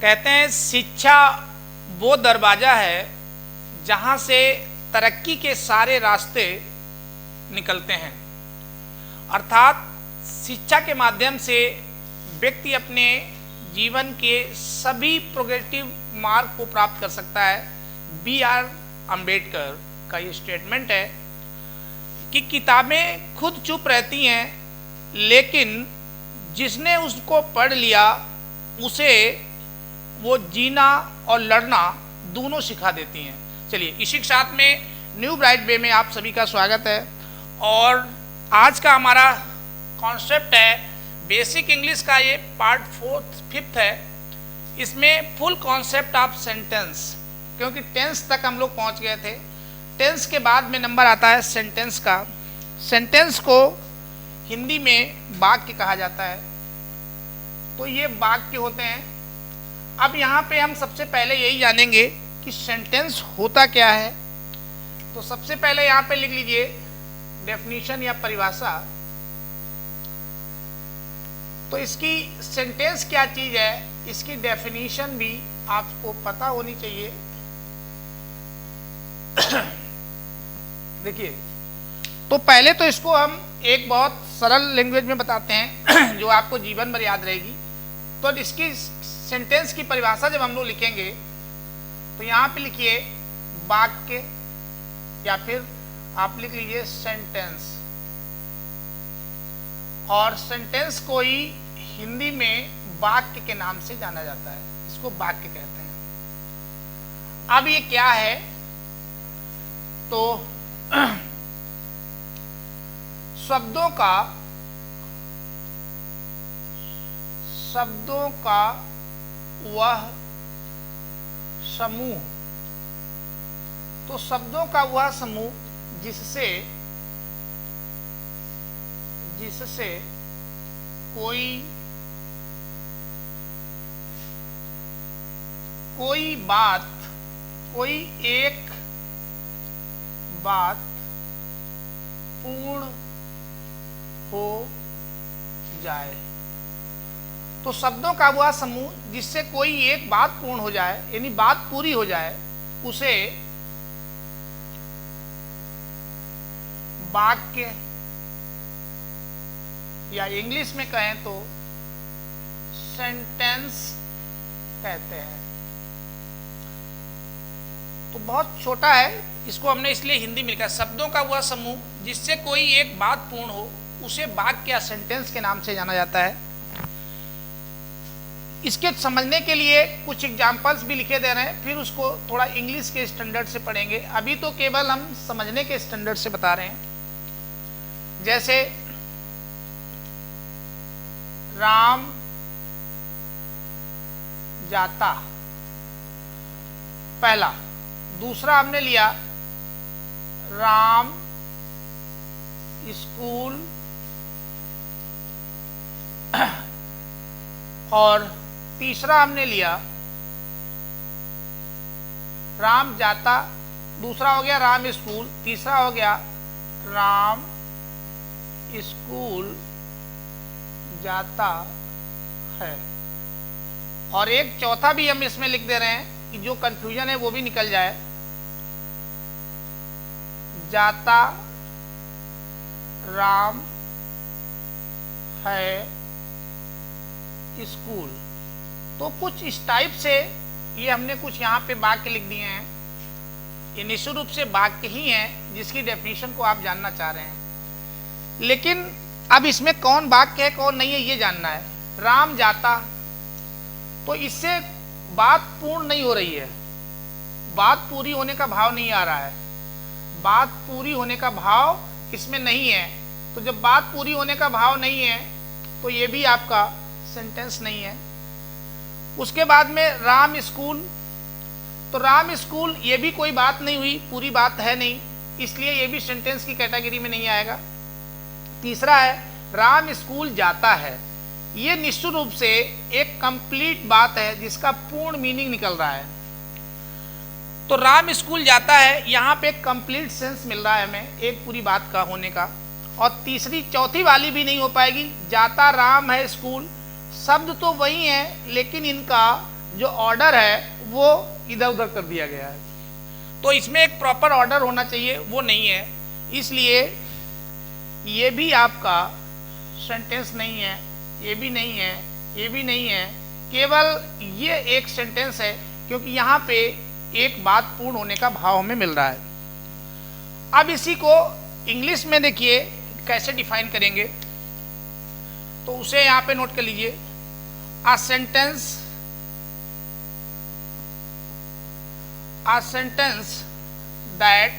कहते हैं शिक्षा वो दरवाज़ा है जहाँ से तरक्की के सारे रास्ते निकलते हैं। अर्थात शिक्षा के माध्यम से व्यक्ति अपने जीवन के सभी प्रोग्रेसिव मार्ग को प्राप्त कर सकता है। B.R. अम्बेडकर का ये स्टेटमेंट है कि किताबें खुद चुप रहती हैं, लेकिन जिसने उसको पढ़ लिया उसे वो जीना और लड़ना दोनों सिखा देती हैं। चलिए, इसी के साथ में न्यू ब्राइट वे में आप सभी का स्वागत है। और आज का हमारा कॉन्सेप्ट है बेसिक इंग्लिश का, ये पार्ट 5 है। इसमें फुल कॉन्सेप्ट ऑफ सेंटेंस, क्योंकि टेंस तक हम लोग पहुंच गए थे। टेंस के बाद में नंबर आता है सेंटेंस का। सेंटेंस को हिंदी में वाक्य कहा जाता है। तो ये वाक्य होते हैं। अब यहाँ पे हम सबसे पहले यही जानेंगे कि सेंटेंस होता क्या है। तो सबसे पहले यहाँ पे लिख लीजिए डेफिनेशन या परिभाषा। तो इसकी सेंटेंस क्या चीज है, इसकी डेफिनेशन भी आपको पता होनी चाहिए। देखिए, तो पहले तो इसको हम एक बहुत सरल लैंग्वेज में बताते हैं जो आपको जीवन भर याद रहेगी। तो इसकी सेंटेंस की परिभाषा जब हम लोग लिखेंगे तो यहाँ पे लिखिए वाक्य, या फिर आप लिख लीजिए सेंटेंस। और सेंटेंस को ही हिंदी में वाक्य के नाम से जाना जाता है, इसको वाक्य कहते हैं। अब ये क्या है, तो शब्दों का वह समूह। तो शब्दों का वह समूह जिससे कोई एक बात पूर्ण हो जाए। तो शब्दों का वह समूह जिससे कोई एक बात पूर्ण हो जाए, यानी बात पूरी हो जाए, उसे वाक्य, या इंग्लिश में कहें तो सेंटेंस कहते हैं। तो बहुत छोटा है, इसको हमने इसलिए हिंदी में लिखा। शब्दों का वह समूह जिससे कोई एक बात पूर्ण हो उसे वाक्य या सेंटेंस के नाम से जाना जाता है। इसके समझने के लिए कुछ एग्जाम्पल्स भी लिखे दे रहे हैं, फिर उसको थोड़ा इंग्लिश के स्टैंडर्ड से पढ़ेंगे। अभी तो केवल हम समझने के स्टैंडर्ड से बता रहे हैं। जैसे राम जाता, पहला। दूसरा हमने लिया राम स्कूल, और तीसरा हमने लिया राम जाता। दूसरा हो गया राम स्कूल, तीसरा हो गया राम स्कूल जाता है। और एक चौथा भी हम इसमें लिख दे रहे हैं कि जो कंफ्यूजन है वो भी निकल जाए। जाता राम है स्कूल। तो कुछ इस टाइप से ये हमने कुछ यहाँ पे वाक्य लिख दिए हैं। ये निश्चित रूप से वाक्य ही हैं जिसकी डेफिनेशन को आप जानना चाह रहे हैं। लेकिन अब इसमें कौन वाक्य है कौन नहीं है ये जानना है। राम जाता, तो इससे बात पूर्ण नहीं हो रही है, बात पूरी होने का भाव नहीं आ रहा है। बात पूरी होने का भाव इसमें नहीं है। तो जब बात पूरी होने का भाव नहीं है तो ये भी आपका सेंटेंस नहीं है। उसके बाद में राम स्कूल, तो राम स्कूल ये भी कोई बात नहीं हुई, पूरी बात है नहीं, इसलिए ये भी सेंटेंस की कैटेगरी में नहीं आएगा। तीसरा है राम स्कूल जाता है, ये निश्चित रूप से एक कंप्लीट बात है जिसका पूर्ण मीनिंग निकल रहा है। तो राम स्कूल जाता है, यहाँ पे कंप्लीट सेंस मिल रहा है हमें एक पूरी बात का होने का। और तीसरी चौथी वाली भी नहीं हो पाएगी, जाता राम है स्कूल, शब्द तो वही है लेकिन इनका जो ऑर्डर है वो इधर उधर कर दिया गया है। तो इसमें एक प्रॉपर ऑर्डर होना चाहिए, वो नहीं है, इसलिए ये भी आपका सेंटेंस नहीं है, ये भी नहीं है, ये भी नहीं है, केवल ये एक सेंटेंस है, क्योंकि यहाँ पे एक बात पूर्ण होने का भाव हमें मिल रहा है। अब इसी को इंग्लिश में देखिए कैसे डिफाइन करेंगे, तो उसे यहाँ पे नोट कर लीजिए। A sentence that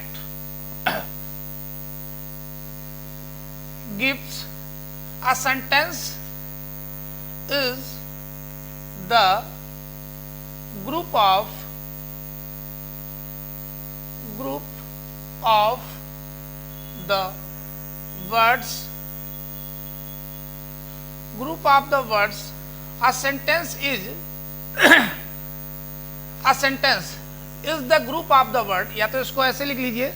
gives, a sentence is the group of the words, a sentence is a sentence is the group of the word, या तो इसको ऐसे लिख लीजिए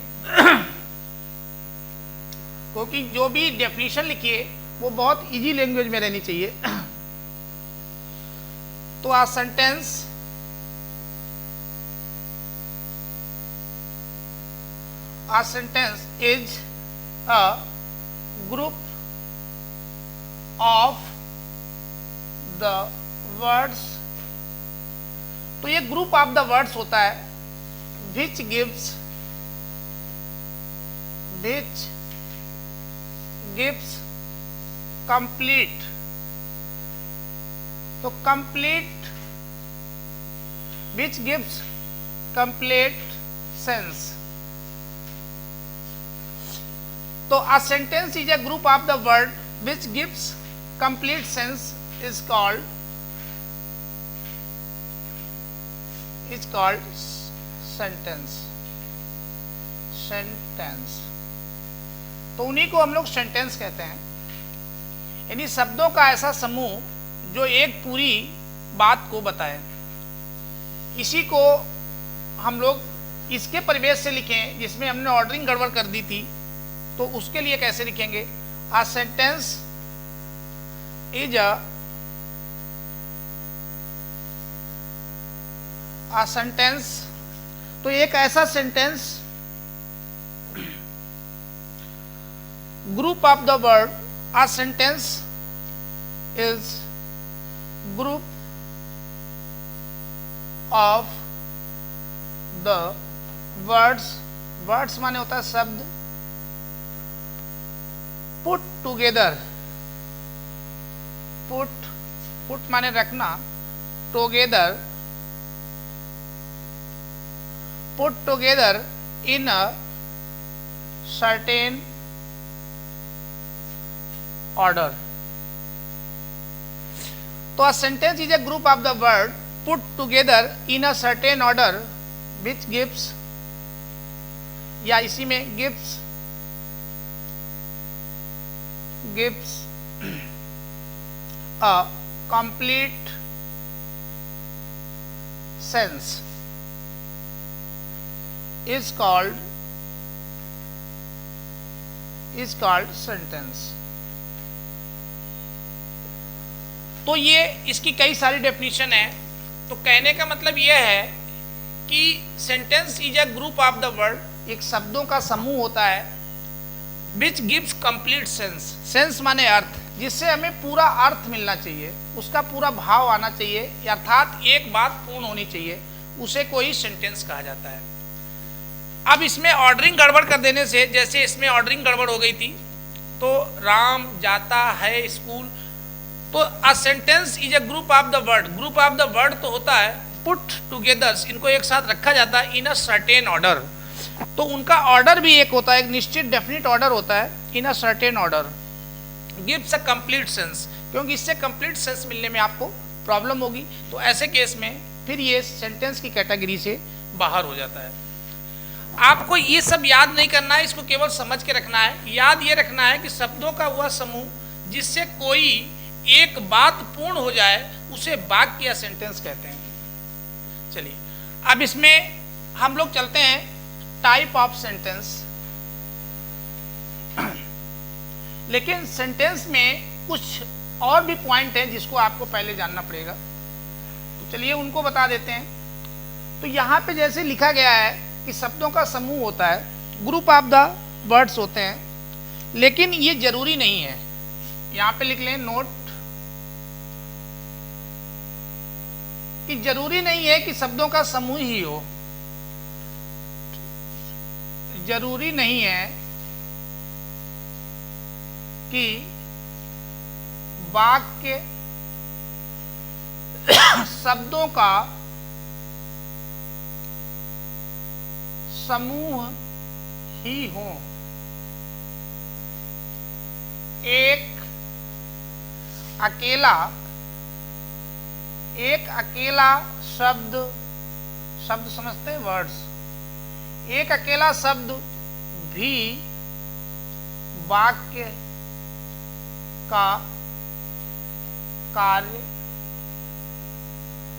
क्योंकि जो भी डेफिनेशन लिखिए वो बहुत इजी लैंग्वेज में रहनी चाहिए। तो a sentence is a group of the words, तो ये ग्रुप ऑफ द वर्ड्स होता है which gives complete, तो complete, which gives complete sense। तो a sentence is a group of the word which gives complete sense is called sentence। तो उन्हीं को हम लोग सेंटेंस कहते हैं, यानी शब्दों का ऐसा समूह जो एक पूरी बात को बताए। इसी को हम लोग इसके परिवेश से लिखें जिसमें हमने ऑर्डरिंग गड़बड़ कर दी थी, तो उसके लिए कैसे लिखेंगे? आ सेंटेंस इज a sentence, तो एक ऐसा sentence group of the word, a sentence is group of the words, words माने होता है शब्द, put together, put माने रखना, together, put together in a certain order। तो a sentence is a group of the word put together in a certain order which gives, या इसी में gives a complete sense is called sentence। तो ये इसकी कई सारी डेफिनेशन है। तो कहने का मतलब यह है कि sentence is a group of the word, एक शब्दों का समूह होता है, which gives complete sense, sense माने अर्थ, जिससे हमें पूरा अर्थ मिलना चाहिए, उसका पूरा भाव आना चाहिए, अर्थात एक बात पूर्ण होनी चाहिए, उसे कोई सेंटेंस कहा जाता है। अब इसमें ऑर्डरिंग गड़बड़ कर देने से, जैसे इसमें ऑर्डरिंग गड़बड़ हो गई थी, तो राम जाता है स्कूल, तो a sentence is a group of the word, group of the word तो होता है पुट टुगेदर, इनको एक साथ रखा जाता है इन अ सर्टेन ऑर्डर, तो उनका ऑर्डर भी एक होता है, एक निश्चित डेफिनिट ऑर्डर होता है, in a certain order, gives a complete sense, क्योंकि इससे कंप्लीट सेंस मिलने में आपको प्रॉब्लम होगी, तो ऐसे केस में फिर ये सेंटेंस की कैटेगरी से बाहर हो जाता है। आपको ये सब याद नहीं करना है, इसको केवल समझ के रखना है। याद ये रखना है कि शब्दों का वह समूह जिससे कोई एक बात पूर्ण हो जाए उसे वाक्य या सेंटेंस कहते हैं। चलिए अब इसमें हम लोग चलते हैं टाइप ऑफ सेंटेंस। लेकिन सेंटेंस में कुछ और भी पॉइंट है जिसको आपको पहले जानना पड़ेगा। चलिए उनको बता देते हैं। तो यहाँ पे जैसे लिखा गया है कि शब्दों का समूह होता है, ग्रुप ऑफ द वर्ड्स होते हैं, लेकिन ये जरूरी नहीं है। यहाँ पे लिख लें नोट कि जरूरी नहीं है कि शब्दों का समूह ही हो, जरूरी नहीं है कि वाक्य शब्दों का समूह ही हो। एक अकेला शब्द समझते हैं, वर्ड्स, एक अकेला शब्द भी वाक्य का कार्य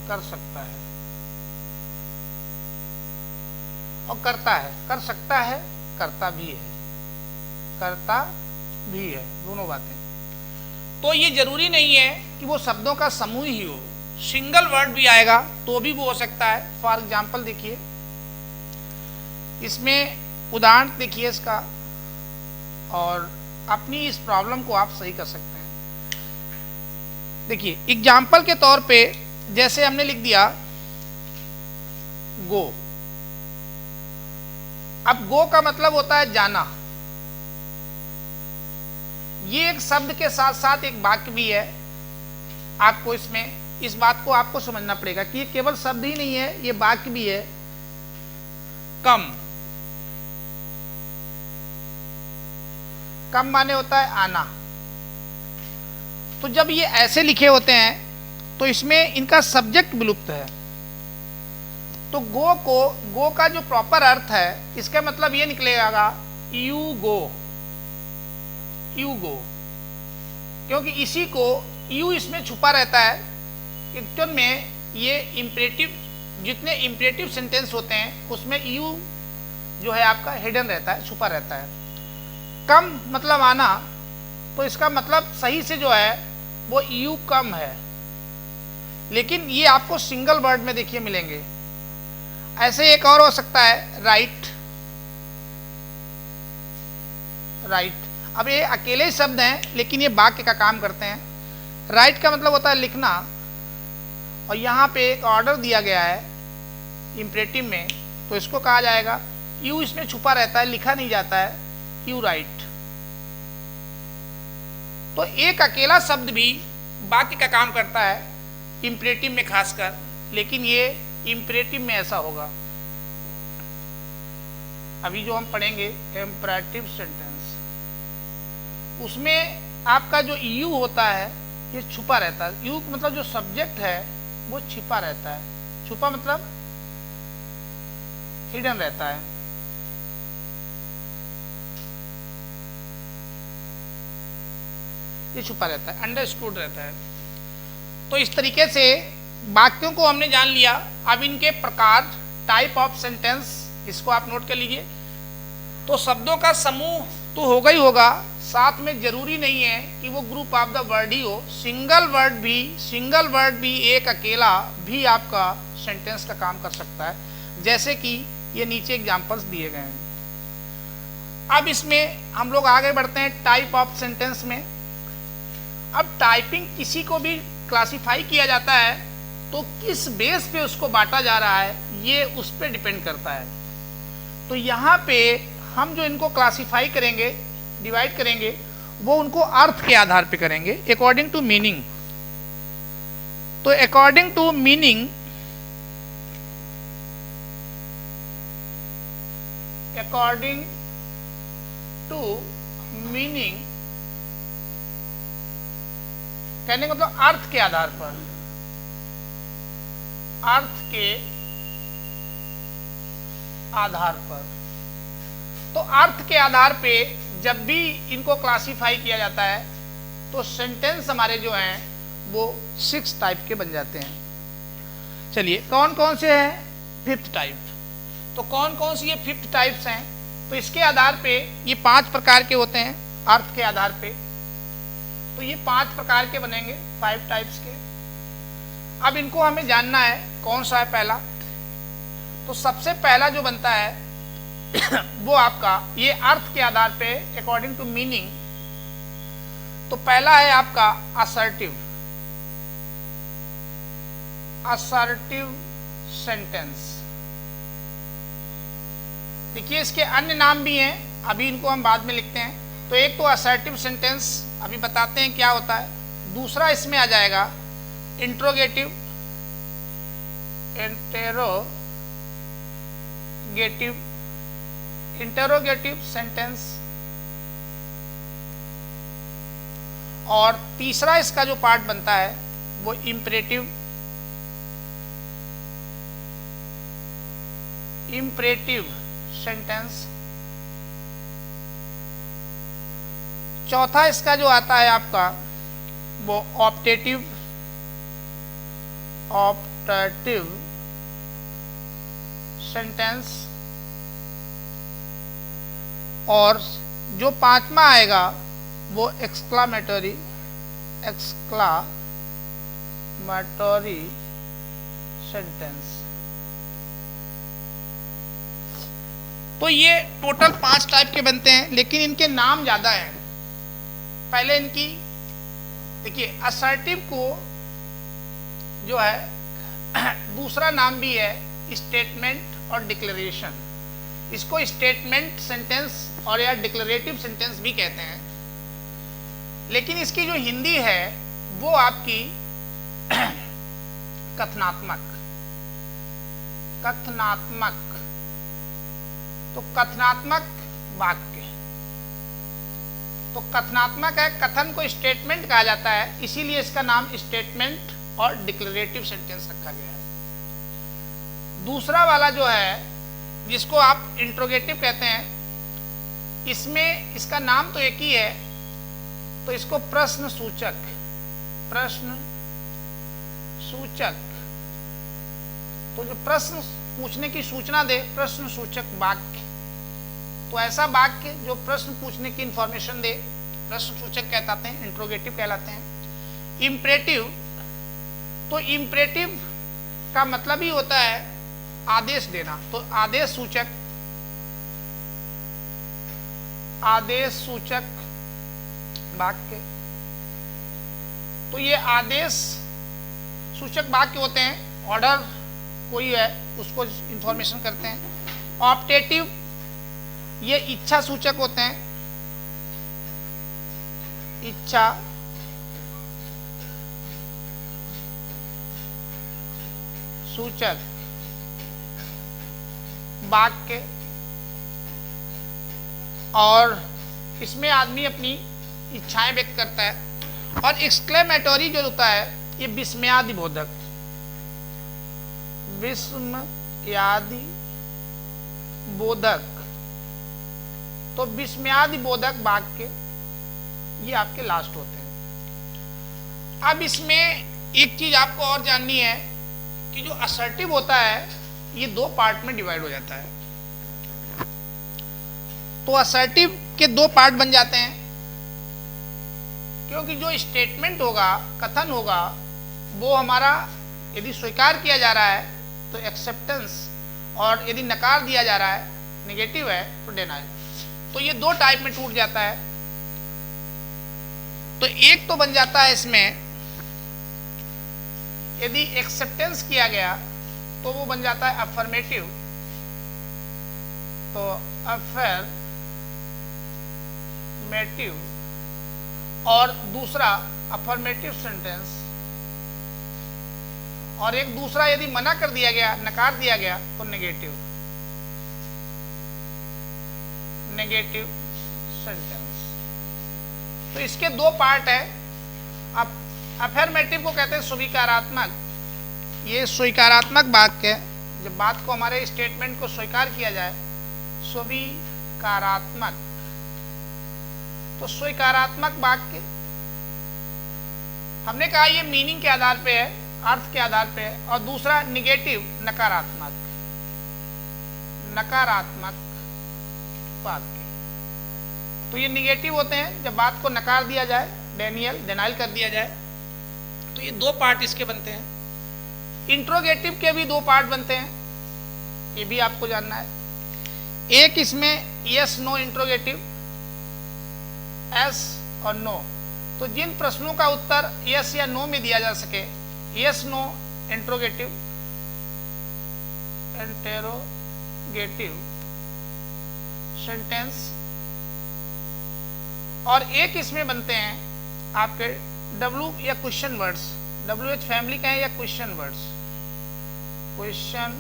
कर सकता है और करता है, कर सकता है, करता भी है, दोनों बातें। तो ये जरूरी नहीं है कि वो शब्दों का समूह ही हो, सिंगल वर्ड भी आएगा तो भी वो हो सकता है। फॉर एग्जाम्पल देखिए, इसमें उदाहरण देखिए इसका, और अपनी इस प्रॉब्लम को आप सही कर सकते हैं। देखिए एग्जाम्पल के तौर पे जैसे हमने लिख दिया गो। अब गो का मतलब होता है जाना। ये एक शब्द के साथ साथ एक वाक्य भी है। आपको इसमें इस बात को आपको समझना पड़ेगा कि ये केवल शब्द ही नहीं है, ये वाक्य भी है। कम माने होता है आना। तो जब ये ऐसे लिखे होते हैं तो इसमें इनका सब्जेक्ट विलुप्त है। तो गो का जो प्रॉपर अर्थ है, इसका मतलब ये निकलेगा यू गो, क्योंकि इसी को यू इसमें छुपा रहता है। एक्चुअल में ये इंपरेटिव, जितने इंपरेटिव सेंटेंस होते हैं उसमें यू जो है आपका हिडन रहता है, छुपा रहता है। कम मतलब आना, तो इसका मतलब सही से जो है वो यू कम है, लेकिन ये आपको सिंगल वर्ड में देखिए मिलेंगे। ऐसे एक और हो सकता है राइट। अब ये अकेले शब्द हैं लेकिन ये वाक्य का काम करते हैं। राइट का मतलब होता है लिखना, और यहाँ पे एक ऑर्डर दिया गया है इंपरेटिव में, तो इसको कहा जाएगा, यू इसमें छुपा रहता है, लिखा नहीं जाता है, यू राइट। तो एक अकेला शब्द भी वाक्य का काम करता है इंपरेटिव में खासकर, लेकिन ये इंपरेटिव में ऐसा होगा। अभी जो हम पढ़ेंगे इंपरेटिव सेंटेंस, उसमें आपका जो यू होता है ये छुपा रहता है। यू मतलब जो सब्जेक्ट है वो छिपा रहता है। छुपा मतलब हिडन रहता है। ये छुपा रहता है, अंडरस्टूड रहता है। तो इस तरीके से वाक्यों को हमने जान लिया। अब इनके प्रकार, टाइप ऑफ सेंटेंस, इसको आप नोट कर लीजिए। तो शब्दों का समूह तो होगा ही होगा, साथ में जरूरी नहीं है कि वो ग्रुप ऑफ द वर्ड ही हो। सिंगल वर्ड भी एक अकेला भी आपका सेंटेंस का काम कर सकता है, जैसे कि ये नीचे एग्जांपल्स दिए गए हैं। अब इसमें हम लोग आगे बढ़ते हैं टाइप ऑफ सेंटेंस में। अब टाइपिंग किसी को भी क्लासिफाई किया जाता है तो किस बेस पे उसको बांटा जा रहा है ये उस पर डिपेंड करता है। तो यहाँ पे हम जो इनको क्लासिफाई करेंगे, डिवाइड करेंगे, वो उनको अर्थ के आधार पे करेंगे, अकॉर्डिंग टू मीनिंग। तो अकॉर्डिंग टू मीनिंग, कहने का मतलब अर्थ के आधार पर, तो अर्थ के आधार पे जब भी इनको क्लासिफाई किया जाता है तो सेंटेंस हमारे जो हैं वो 6 टाइप के बन जाते हैं। चलिए कौन कौन से हैं? 5th type. तो कौन कौन सी ये 5th टाइप्स हैं? तो इसके आधार पे ये 5 प्रकार के होते हैं अर्थ के आधार पे। तो ये 5 प्रकार के बनेंगे, 5 टाइप्स के। अब इनको हमें जानना है कौन सा है पहला। तो सबसे पहला जो बनता है वो आपका ये अर्थ के आधार पे अकॉर्डिंग टू मीनिंग, तो पहला है आपका असर्टिव, असर्टिव सेंटेंस। देखिए इसके अन्य नाम भी हैं, अभी इनको हम बाद में लिखते हैं। तो एक तो असर्टिव सेंटेंस अभी बताते हैं क्या होता है। दूसरा इसमें आ जाएगा इंट्रोगेटिव, इंटरोगेटिव सेंटेंस। और तीसरा इसका जो पार्ट बनता है वो इम्परेटिव, सेंटेंस। चौथा इसका जो आता है आपका वो ऑप्टेटिव सेंटेंस। और जो पांचवा आएगा वो एक्सक्लामेटरी सेंटेंस। तो ये टोटल 5 टाइप के बनते हैं, लेकिन इनके नाम ज्यादा हैं। पहले इनकी देखिए, असर्टिव को जो है दूसरा नाम भी है स्टेटमेंट और डिक्लेरेशन। इसको स्टेटमेंट सेंटेंस और या डिक्लेरेटिव सेंटेंस भी कहते हैं, लेकिन इसकी जो हिंदी है वो आपकी कथनात्मक। तो कथनात्मक वाक्य, तो कथनात्मक है, कथन को स्टेटमेंट कहा जाता है, इसीलिए इसका नाम स्टेटमेंट और डिक्लेरेटिव सेंटेंस रखा गया है। दूसरा वाला जो है जिसको आप इंट्रोगेटिव कहते हैं, इसमें इसका नाम तो एक ही है, तो इसको प्रश्न सूचक तो जो प्रश्न पूछने की सूचना दे, प्रश्न सूचक वाक्य। तो ऐसा वाक्य जो प्रश्न पूछने की इंफॉर्मेशन दे, प्रश्न सूचक कहलाते हैं, इंट्रोगेटिव कहलाते हैं। इम्परेटिव, तो इम्परेटिव का मतलब ही होता है आदेश देना, तो आदेश सूचक वाक्य। तो ये आदेश सूचक वाक्य होते हैं, ऑर्डर कोई है उसको इंफॉर्मेशन करते हैं। ऑप्टेटिव, ये इच्छा सूचक होते हैं, इच्छा सूचक वाक्य। और इसमें आदमी अपनी इच्छाएं व्यक्त करता है। और एक्सक्लेमेटरी जो होता है ये विस्मयादि बोधक, तो विस्मयादि बोधक वाक्य ये आपके लास्ट होते हैं। अब इसमें एक चीज आपको और जाननी है कि जो असर्टिव होता है ये 2 पार्ट में डिवाइड हो जाता है। तो असर्टिव के 2 पार्ट बन जाते हैं, क्योंकि जो स्टेटमेंट होगा, कथन होगा, वो हमारा यदि स्वीकार किया जा रहा है तो एक्सेप्टेंस, और यदि नकार दिया जा रहा है, नेगेटिव है, तो डिनायल। तो ये 2 टाइप में टूट जाता है। तो एक तो बन जाता है इसमें, यदि एक्सेप्टेंस किया गया तो वो बन जाता है अफर्मेटिव, तो अफर्मेटिव। और दूसरा अफर्मेटिव सेंटेंस, और एक दूसरा यदि मना कर दिया गया, नकार दिया गया, तो नेगेटिव सेंटेंस। तो इसके 2 पार्ट है। अब अफर्मेटिव को कहते हैं स्वीकारात्मक, ये स्वीकारात्मक वाक्य है, जब बात को, हमारे स्टेटमेंट को स्वीकार किया जाए, स्वीकारात्मक। तो स्वीकारात्मक वाक्य हमने कहा ये मीनिंग के आधार पे है, अर्थ के आधार पे है। और दूसरा निगेटिव, नकारात्मक वाक्य। तो ये निगेटिव होते हैं जब बात को नकार दिया जाए, डिनायल कर दिया जाए। तो ये 2 पार्ट इसके बनते हैं। इंट्रोगेटिव के भी दो पार्ट बनते हैं, ये भी आपको जानना है। एक इसमें यस नो इंट्रोगेटिव, एस और नो। तो जिन प्रश्नों का उत्तर यस या नो में दिया जा सके, yes no interrogative, interrogative sentence. और एक इसमें बनते हैं आपके डब्ल्यू या क्वेश्चन वर्ड्स, WH फैमिली का है या question words, question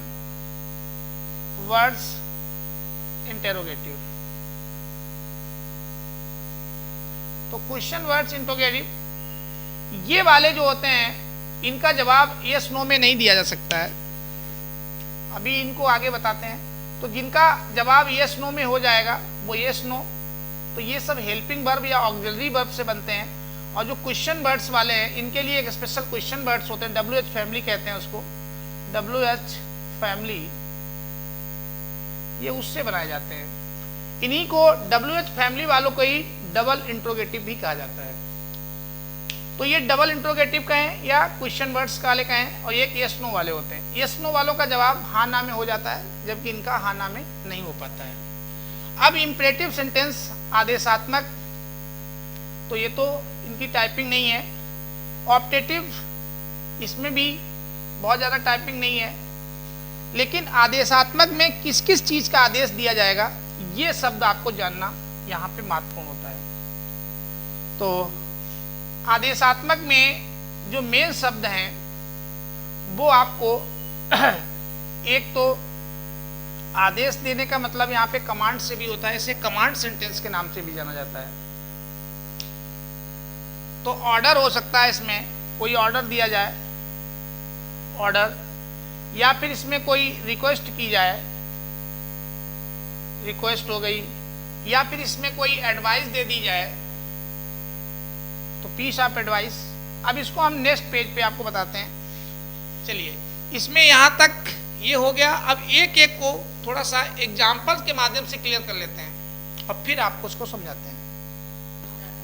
words interrogative. तो क्वेश्चन वर्ड्स इंट्रोगेटिव ये वाले जो होते हैं इनका जवाब यस नो में नहीं दिया जा सकता है, अभी इनको आगे बताते हैं। तो जिनका जवाब यस नो में हो जाएगा वो यस नो, तो ये सब हेल्पिंग वर्ब या ऑक्सिलरी वर्ब से बनते हैं। और जो क्वेश्चन वर्ड्स वाले हैं इनके लिए एक स्पेशल क्वेश्चन वर्ड्स होते हैं, WH फैमिली कहते हैं उसको, WH फैमिली, ये उससे बनाए जाते हैं। इन्हीं को WH फैमिली वालों को ही डबल इंट्रोगेटिव भी कहा जाता है। तो ये डबल इंट्रोगेटिव कहें या क्वेश्चन वर्ड्स वाले कहें, और एक यस नो वाले होते हैं। यस नो वालों का जवाब हाँ ना में हो जाता है, जबकि इनका हाँ ना में नहीं हो पाता है। अब इंपरेटिव सेंटेंस आदेशात्मक, तो ये तो इनकी टाइपिंग नहीं है। ऑप्टेटिव, इसमें भी बहुत ज़्यादा टाइपिंग नहीं है, लेकिन आदेशात्मक में किस किस चीज़ का आदेश दिया जाएगा ये शब्द आपको जानना यहाँ पे महत्वपूर्ण होता है। तो आदेशात्मक में जो मेन शब्द हैं वो आपको एक तो आदेश देने का मतलब यहाँ पे कमांड से भी होता है, इसे कमांड सेंटेंस के नाम से भी जाना जाता है। तो ऑर्डर हो सकता है, इसमें कोई ऑर्डर दिया जाए, ऑर्डर, या फिर इसमें कोई रिक्वेस्ट की जाए, रिक्वेस्ट हो गई, या फिर इसमें कोई एडवाइस दे दी जाए, तो पीस ऑफ एडवाइस। अब इसको हम नेक्स्ट पेज पे आपको बताते हैं। चलिए, इसमें यहाँ तक ये हो गया। अब एक एक को थोड़ा सा एग्जाम्पल के माध्यम से क्लियर कर लेते हैं और फिर आपको उसको समझाते हैं।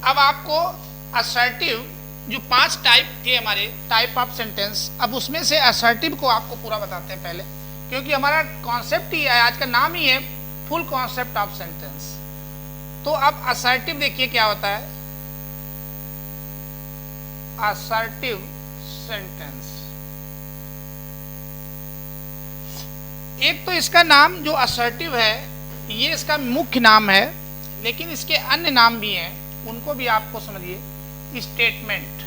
अब आपको असर्टिव, जो 5 टाइप थे हमारे टाइप ऑफ सेंटेंस, अब उसमें से असर्टिव को आपको पूरा बताते हैं पहले, क्योंकि हमारा कॉन्सेप्ट ही है, आज का नाम ही है फुल कॉन्सेप्ट ऑफ सेंटेंस। तो अब असर्टिव देखिए क्या होता है। असर्टिव सेंटेंस, एक तो इसका नाम जो असर्टिव है ये इसका मुख्य नाम है, लेकिन इसके अन्य नाम भी हैं, उनको भी आपको समझिए। स्टेटमेंट,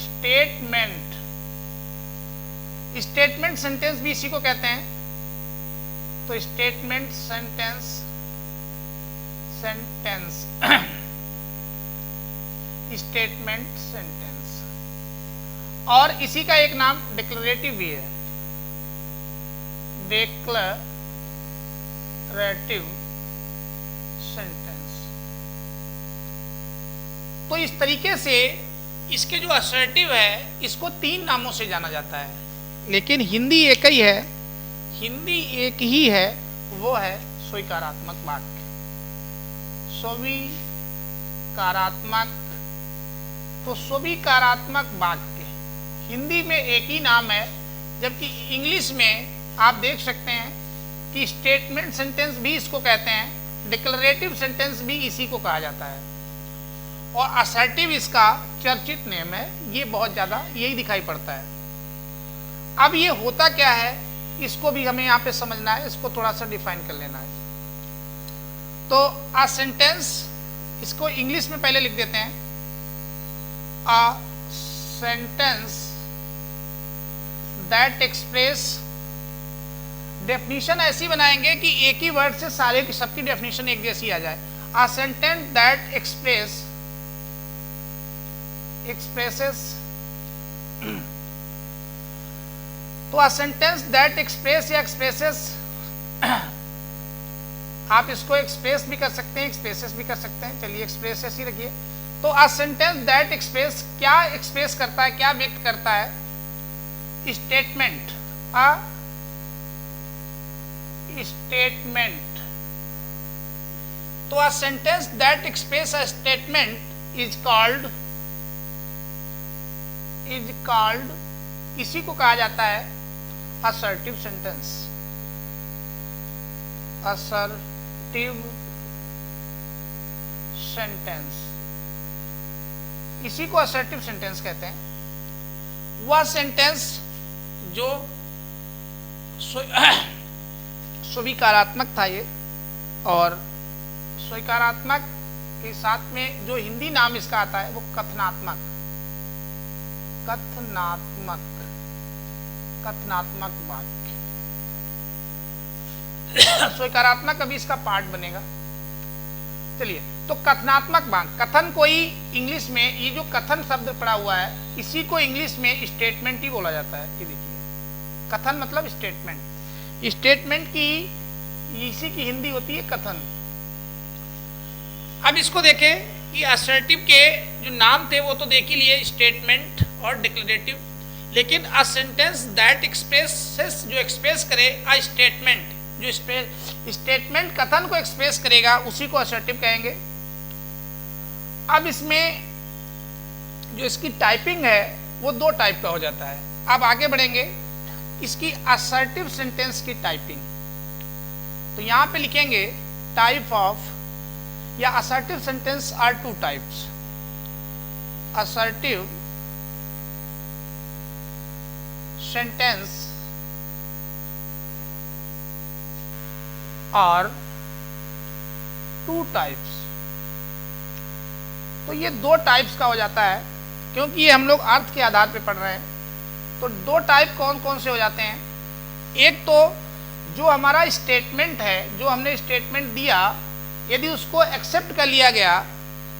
स्टेटमेंट, स्टेटमेंट सेंटेंस भी इसी को कहते हैं। तो statement sentence, sentence statement sentence, और इसी का एक नाम डिक्लरेटिव भी है, डिक्लरेटिव सेंटेंस। तो इस तरीके से इसके जो असर्टिव है इसको 3 नामों से जाना जाता है, लेकिन हिंदी एक ही है, हिंदी एक ही है, वो है स्वीकारात्मक वाक्य, स्वीकारात्मक। तो स्वीकारात्मक वाक्य हिंदी में एक ही नाम है, जबकि इंग्लिश में आप देख सकते हैं कि स्टेटमेंट सेंटेंस भी इसको कहते हैं, डिक्लरेटिव सेंटेंस भी इसी को कहा जाता है, और असर्टिव इसका चर्चित नेम है। ये बहुत ज़्यादा यही दिखाई पड़ता है। अब ये होता क्या है इसको भी हमें यहाँ पे समझना है, इसको थोड़ा सा डिफाइन कर लेना है। तो अ सेंटेंस, इसको इंग्लिश में पहले लिख देते हैं। अ सेंटेंस दैट एक्सप्रेस, डेफिनेशन ऐसी बनाएंगे कि एक ही वर्ड से सारे की सबकी डेफिनेशन एक जैसी आ जाए। अ सेंटेंस दैट expresses तो अ सेंटेंस दैट एक्सप्रेस या एक्सप्रेसेस, आप इसको एक्सप्रेस भी कर सकते हैं, एक्सप्रेसेस भी कर सकते हैं, चलिए एक्सप्रेसेस ही रखिए। तो अ सेंटेंस दैट एक्सप्रेस क्या एक्सप्रेस करता है, क्या व्यक्त करता है? Statement, a statement. तो a sentence that express a statement is called इसी को कहा जाता है असर्टिव सेंटेंस। असर्टिव सेंटेंस, इसी को असर्टिव सेंटेंस कहते हैं। वह सेंटेंस जो स्वीकारात्मक था ये, और स्वीकारात्मक के साथ में जो हिंदी नाम इसका आता है वो कथनात्मक, कथनात्मक, कथनात्मक वाक्य। स्वीकारात्मक अभी इसका पार्ट बनेगा। चलिए, तो कथनात्मक वाक्य, कथन कोई इंग्लिश में, ये जो कथन शब्द पड़ा हुआ है इसी को इंग्लिश में स्टेटमेंट ही बोला जाता है। ये देखिए, कथन मतलब स्टेटमेंट, स्टेटमेंट की इसी की हिंदी होती है कथन। अब इसको देखें कि असर्टिव के जो नाम थे वो तो देख ही लिए, स्टेटमेंट और डिक्लेरेटिव, लेकिन अ सेंटेंस दैट एक्सप्रेसेस, जो एक्सप्रेस करे अ स्टेटमेंट, जो स्टेटमेंट कथन को एक्सप्रेस करेगा उसी को असर्टिव कहेंगे। अब इसमें जो इसकी टाइपिंग है वो दो टाइप का हो जाता है। अब आगे बढ़ेंगे, इसकी असर्टिव सेंटेंस की टाइपिंग, तो यहां पे लिखेंगे टाइप ऑफ, या assertive sentence are two types. Assertive sentence are two types. तो ये दो टाइप्स का हो जाता है, क्योंकि ये हम लोग अर्थ के आधार पे पढ़ रहे हैं। तो दो टाइप कौन कौन से हो जाते हैं? एक तो जो हमारा स्टेटमेंट है, जो हमने स्टेटमेंट दिया, यदि उसको एक्सेप्ट कर लिया गया,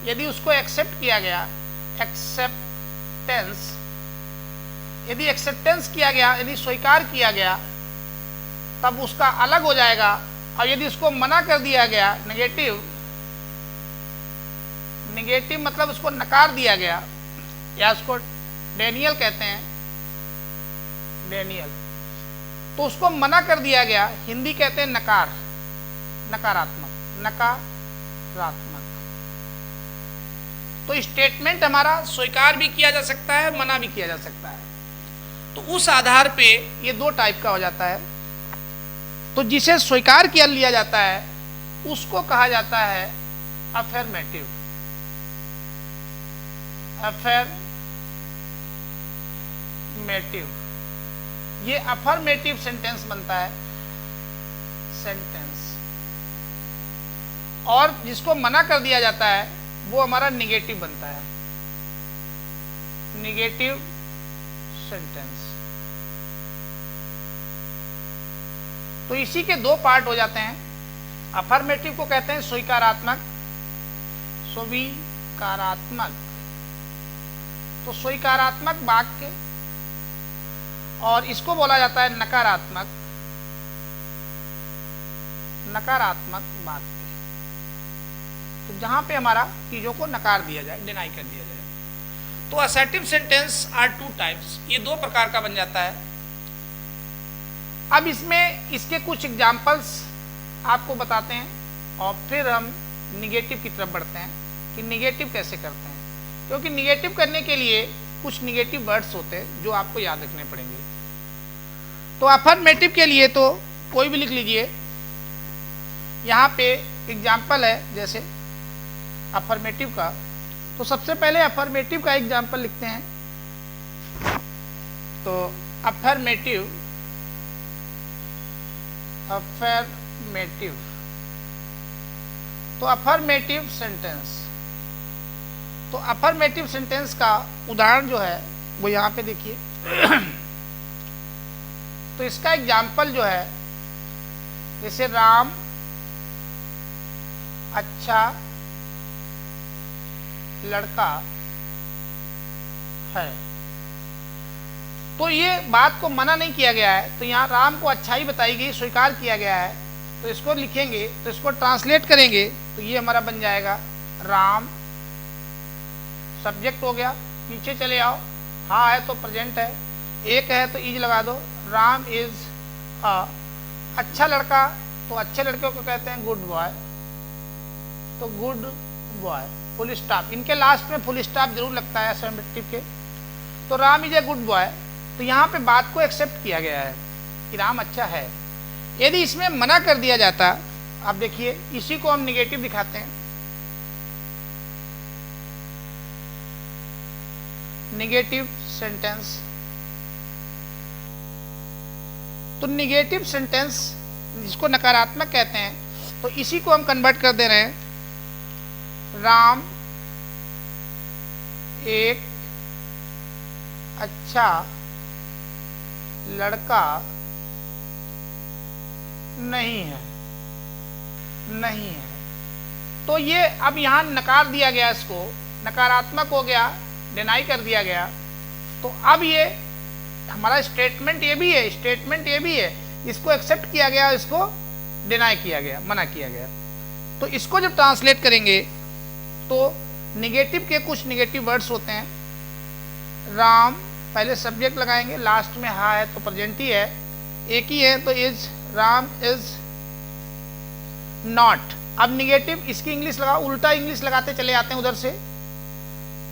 यदि उसको एक्सेप्ट किया गया, एक्सेप्टेंस, यदि एक्सेप्टेंस किया गया, यदि स्वीकार किया गया, तब उसका अलग हो जाएगा। और यदि उसको मना कर दिया गया, नेगेटिव, नेगेटिव मतलब उसको नकार दिया गया, या उसको डेनियल कहते हैं, डेनियल, तो उसको मना कर दिया गया, हिंदी कहते हैं नकार, नकारात्मक, नकारात्मक। तो स्टेटमेंट हमारा स्वीकार भी किया जा सकता है, मना भी किया जा सकता है। तो उस आधार पे ये दो टाइप का हो जाता है। तो जिसे स्वीकार किया लिया जाता है उसको कहा जाता है अफर्मेटिव, अफर्मेटिव। ये अफर्मेटिव सेंटेंस बनता है, सेंटेंस। और जिसको मना कर दिया जाता है वो हमारा निगेटिव बनता है, निगेटिव सेंटेंस। तो इसी के दो पार्ट हो जाते हैं। अफर्मेटिव को कहते हैं स्वीकारात्मक, स्वीकारात्मक, तो स्वीकारात्मक वाक्य, और इसको बोला जाता है नकारात्मक, नकारात्मक वाक्य। तो जहां पे हमारा चीजों को नकार दिया जाए, डिनाई कर दिया जाए। तो assertive sentence are two types, ये दो प्रकार का बन जाता है। अब इसमें इसके कुछ एग्जाम्पल्स आपको बताते हैं और फिर हम निगेटिव की तरफ बढ़ते हैं कि निगेटिव कैसे करते हैं, क्योंकि निगेटिव करने के लिए कुछ निगेटिव वर्ड्स होते हैं जो आपको याद रखने पड़ेंगे। तो अफर्मेटिव के लिए तो कोई भी लिख लीजिए, यहाँ पे एग्जाम्पल है जैसे अफर्मेटिव का। तो सबसे पहले अफर्मेटिव का एग्जाम्पल लिखते हैं। तो अफर्मेटिव, अफर्मेटिव, तो अफर्मेटिव सेंटेंस। तो अफर्मेटिव सेंटेंस का उदाहरण जो है वो यहाँ पे देखिए। तो इसका एग्जाम्पल जो है, जैसे राम अच्छा लड़का है, तो ये बात को मना नहीं किया गया है, तो यहाँ राम को अच्छाई बताई गई, स्वीकार किया गया है। तो इसको लिखेंगे, तो इसको ट्रांसलेट करेंगे, तो ये हमारा बन जाएगा राम, सब्जेक्ट हो गया। पीछे चले आओ, हाँ है तो प्रेजेंट है, एक है तो इज लगा दो, राम इज अ अच्छा लड़का, तो अच्छे लड़के को कहते हैं गुड बॉय, तो गुड बॉय, फुल स्टॉप। इनके लास्ट में फुल स्टॉप जरूर लगता है अफर्मेटिव के। तो Ram is a good boy, तो यहाँ पे बात को एक्सेप्ट किया गया है कि राम अच्छा है। यदि इसमें मना कर दिया जाता, आप देखिए इसी को हम निगेटिव दिखाते हैं, निगेटिव सेंटेंस। तो निगेटिव सेंटेंस जिसको नकारात्मक कहते हैं, तो इसी को हम कन्वर्ट कर दे रहे हैं, राम एक अच्छा लड़का नहीं है, नहीं है। तो ये अब यहां नकार दिया गया, इसको नकारात्मक हो गया, डिनाई कर दिया गया। तो अब ये हमारा स्टेटमेंट ये भी है, स्टेटमेंट ये भी है, इसको एक्सेप्ट किया गया, इसको डिनाई किया गया, मना किया गया। तो इसको जब ट्रांसलेट करेंगे तो निगेटिव के कुछ निगेटिव वर्ड्स होते हैं। राम, पहले सब्जेक्ट लगाएंगे, लास्ट में हा है तो प्रेजेंट ही है, एक ही है तो इज, राम इज नॉट। अब निगेटिव इसकी इंग्लिश लगा, उल्टा इंग्लिश लगाते चले आते हैं उधर से,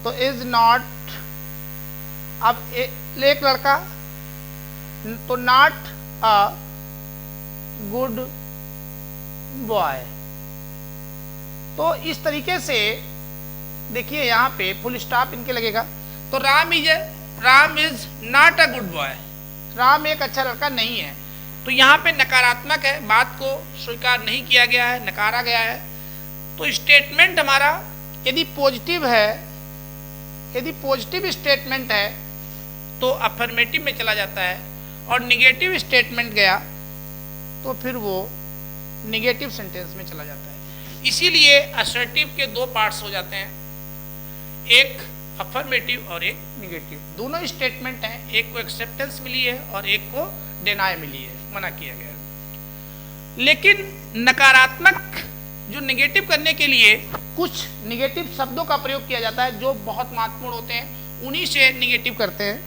तो इज नॉट। अब एक लड़का, तो नॉट अ गुड बॉय। तो इस तरीके से देखिए यहाँ पे फुल स्टॉप इनके लगेगा। तो Ram is not a good boy, Ram एक अच्छा लड़का नहीं है। तो यहाँ पे नकारात्मक है, बात को स्वीकार नहीं किया गया है, नकारा गया है। तो स्टेटमेंट हमारा यदि पॉजिटिव है, यदि पॉजिटिव स्टेटमेंट है तो अफर्मेटिव में चला जाता है, और निगेटिव स्टेटमेंट गया तो फिर वो निगेटिव सेंटेंस में चला जाता है। इसीलिए असर्टिव के दो पार्ट्स हो जाते हैं, एक अफर्मेटिव और एक निगेटिव। दोनों स्टेटमेंट हैं, एक को एक्सेप्टेंस मिली है और एक को डिनाई मिली है, मना किया गया। लेकिन नकारात्मक जो निगेटिव करने के लिए कुछ निगेटिव शब्दों का प्रयोग किया जाता है जो बहुत महत्वपूर्ण होते हैं, उन्हीं से निगेटिव करते हैं,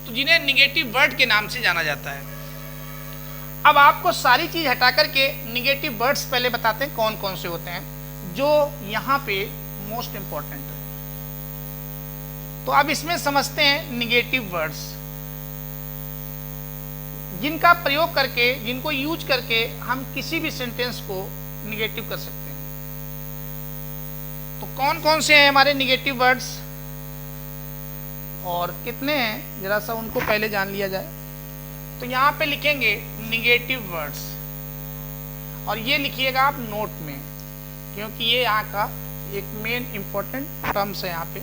तो जिन्हें निगेटिव वर्ड के नाम से जाना जाता है। अब आपको सारी चीज हटा करके निगेटिव वर्ड्स पहले बताते हैं कौन कौन से होते हैं, जो यहाँ पे मोस्ट इंपॉर्टेंट है। तो अब इसमें समझते हैं निगेटिव वर्ड्स, जिनका प्रयोग करके, जिनको यूज करके हम किसी भी सेंटेंस को निगेटिव कर सकते हैं। तो कौन कौन से हैं हमारे निगेटिव वर्ड्स और कितने हैं, जरा सा उनको पहले जान लिया जाए। तो यहाँ पे लिखेंगे निगेटिव वर्ड्स, और ये लिखिएगा आप नोट में, क्योंकि ये यहाँ का एक मेन इंपॉर्टेंट टर्म्स है। यहाँ पे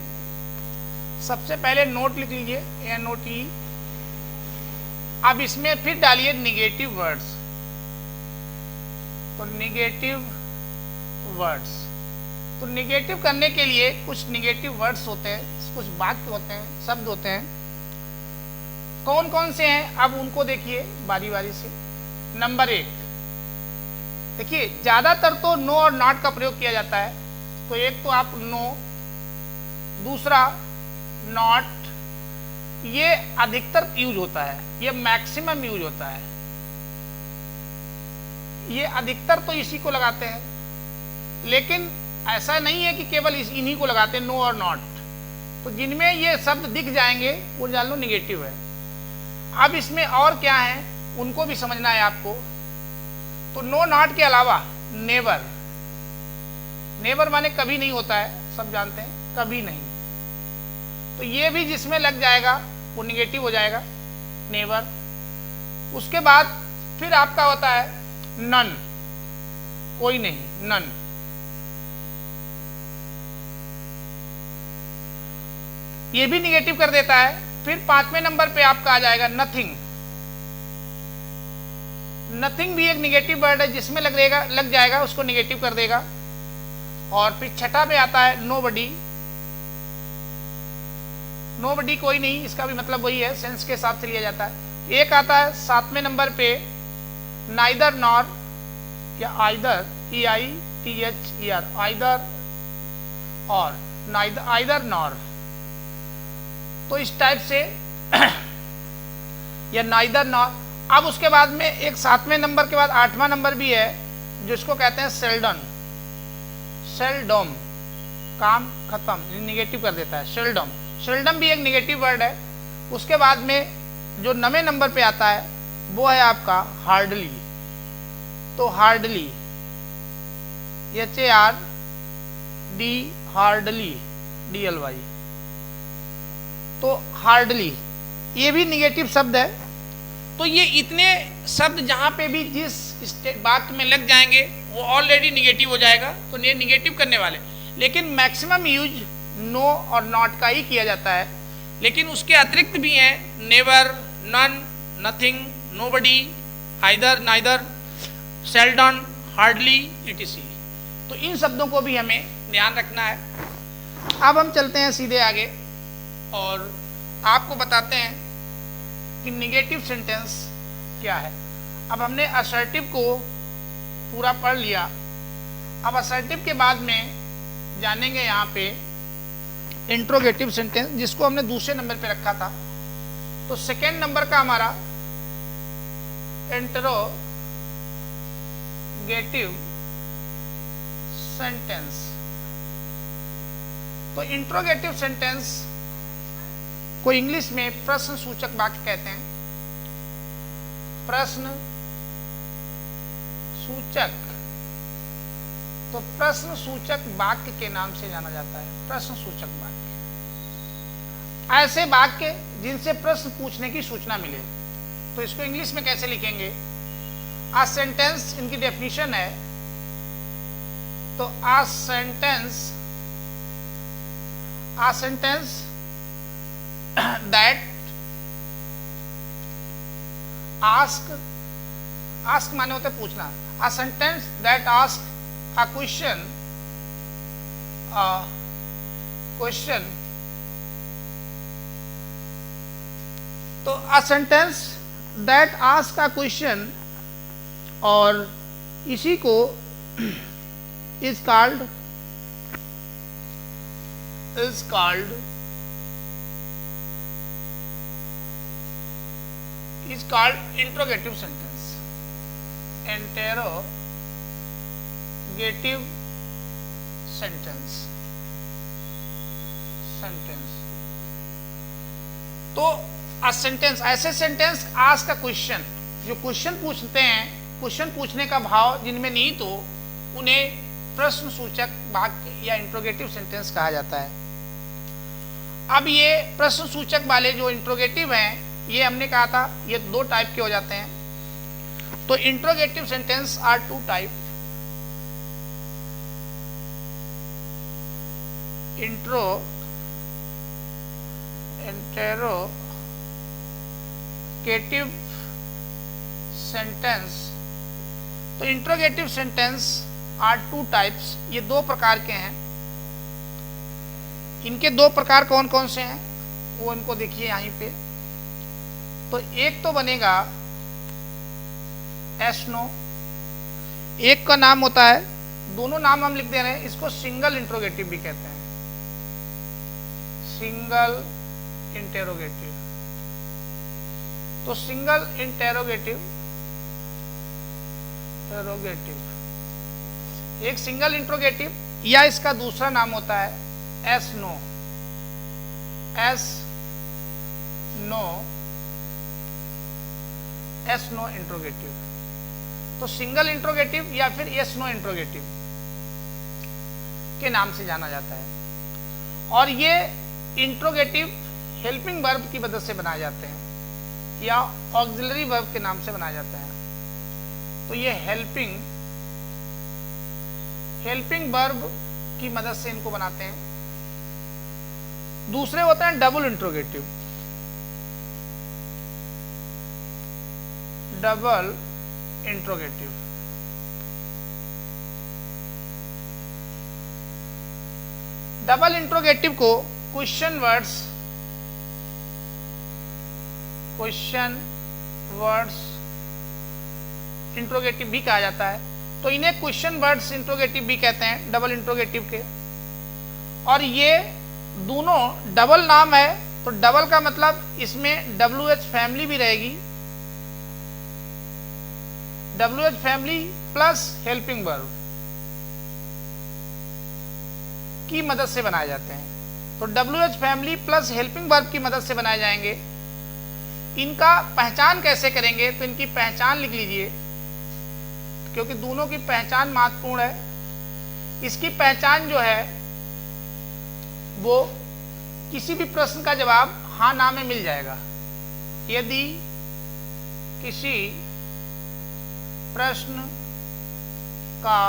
सबसे पहले नोट लिख लीजिए, NOT। अब इसमें फिर डालिए निगेटिव वर्ड्स। तो निगेटिव वर्ड्स, तो निगेटिव करने के लिए कुछ निगेटिव वर्ड्स होते हैं, कुछ वाक्य होते हैं, शब्द होते हैं। कौन कौन से हैं अब उनको देखिए बारी बारी से। नंबर 1, देखिए ज्यादातर तो नो और नॉट का प्रयोग किया जाता है। तो एक तो आप नो, दूसरा नॉट, ये अधिकतर यूज होता है, ये मैक्सिमम यूज होता है, ये अधिकतर तो इसी को लगाते हैं। लेकिन ऐसा नहीं है कि केवल इन्हीं को लगाते हैं, नो और नॉट। तो जिनमें ये शब्द दिख जाएंगे वो जान लो निगेटिव है। अब इसमें और क्या है उनको भी समझना है आपको। तो नो नॉट के अलावा नेवर, नेवर माने कभी नहीं होता है, सब जानते हैं, कभी नहीं। तो ये भी जिसमें लग जाएगा वो निगेटिव हो जाएगा, नेवर। उसके बाद फिर आपका होता है नन, कोई नहीं, नन। ये भी निगेटिव कर देता है। फिर 5वें नंबर पे आपका आ जाएगा नथिंग। नथिंग भी एक निगेटिव वर्ड है, जिसमें लग जाएगा उसको निगेटिव कर देगा। और फिर 6ठा पे आता है नोबडी। नोबडी कोई नहीं, इसका भी मतलब वही है, सेंस के हिसाब से लिया जाता है। एक आता है 7वें नंबर पे नाइदर नॉर या आइदर, EITHER, आइदर और नाइदर, आइदर नॉर। तो इस टाइप से या नाइदर नॉर। अब उसके बाद में एक 7वें नंबर के बाद 8वां नंबर भी है, जिसको कहते हैं सेल्डन, सेल्डम, काम खत्म, निगेटिव कर देता है, सेल्डम। सेल्डम भी एक निगेटिव वर्ड है। उसके बाद में जो 9वें नंबर पे आता है वो है आपका हार्डली। तो हार्डली, HARD हार्डली, DLY। तो हार्डली ये भी निगेटिव शब्द है। तो ये इतने शब्द जहां पे भी जिस वाक्य में लग जाएंगे वो ऑलरेडी निगेटिव हो जाएगा, तो ये निगेटिव करने वाले। लेकिन मैक्सिमम यूज नो और नॉट का ही किया जाता है, लेकिन उसके अतिरिक्त भी हैं never, none, nothing, nobody, either, neither, seldom, hardly, etc। तो इन शब्दों को भी हमें ध्यान रखना है। अब हम चलते हैं सीधे आगे और आपको बताते हैं कि निगेटिव सेंटेंस क्या है। अब हमने असर्टिव को पूरा पढ़ लिया। अब असर्टिव के बाद में जानेंगे यहाँ पे इंट्रोगेटिव सेंटेंस, जिसको हमने दूसरे नंबर पे रखा था। तो सेकेंड नंबर का हमारा इंट्रोगेटिव सेंटेंस। तो इंट्रोगेटिव सेंटेंस को इंग्लिश में प्रश्न सूचक वाक्य कहते हैं। प्रश्न सूचक, तो प्रश्न सूचक वाक्य के नाम से जाना जाता है। प्रश्न सूचक वाक्य ऐसे वाक्य जिनसे प्रश्न पूछने की सूचना मिले। तो इसको इंग्लिश में कैसे लिखेंगे? आ सेंटेंस, इनकी डेफिनेशन है। तो आ सेंटेंस that ask माने होते पूछना। a sentence that ask a question तो a sentence that ask a question और इसी को is called interrogative sentence। interrogative sentence। तो a sentence, ऐसे सेंटेंस आस्क का क्वेश्चन, जो क्वेश्चन पूछते हैं, क्वेश्चन पूछने का भाव जिनमें निहित हो, उन्हें प्रश्न सूचक वाक्य या इंट्रोगेटिव सेंटेंस कहा जाता है। अब ये प्रश्न सूचक वाले जो इंट्रोगेटिव हैं, ये हमने कहा था ये दो टाइप के हो जाते हैं। तो interrogative sentence are two type. Interrogative sentence. तो interrogative sentence are two types, ये दो प्रकार के हैं। इनके दो प्रकार कौन कौन से हैं वो इनको देखिए यहीं पे। तो एक तो बनेगा एस नो, एक का नाम होता है, दोनों नाम हम लिख दे रहे हैं, इसको सिंगल इंट्रोगेटिव भी कहते हैं। Single interrogative. तो सिंगल इंटेरोगेटिव, एक सिंगल इंट्रोगेटिव, या इसका दूसरा नाम होता है yes no. Yes no interrogative. तो सिंगल इंट्रोगेटिव या फिर एस नो इंट्रोगेटिव के नाम से जाना जाता है। और ये इंट्रोगेटिव हेल्पिंग वर्ब की मदद से बनाए जाते हैं या ऑक्सिलरी वर्ब के नाम से बनाए जाते हैं। तो ये हेल्पिंग वर्ब की मदद से इनको बनाते हैं। दूसरे होते हैं double interrogative. Double interrogative. Double interrogative को क्वेश्चन वर्ड्स इंट्रोगेटिव भी कहा जाता है। तो इन्हें क्वेश्चन वर्ड्स इंट्रोगेटिव भी कहते हैं, डबल इंट्रोगेटिव के। और ये दोनों डबल नाम है, तो डबल का मतलब इसमें WH फैमिली भी रहेगी। WH family plus helping verb की मदद से बनाए जाते हैं। तो WH family plus helping verb की मदद से बनाए जाएंगे। इनका पहचान कैसे करेंगे, तो इनकी पहचान लिख लीजिए, क्योंकि दोनों की पहचान महत्वपूर्ण है। इसकी पहचान जो है वो किसी भी प्रश्न का जवाब हाँ ना में मिल जाएगा। यदि किसी प्रश्न का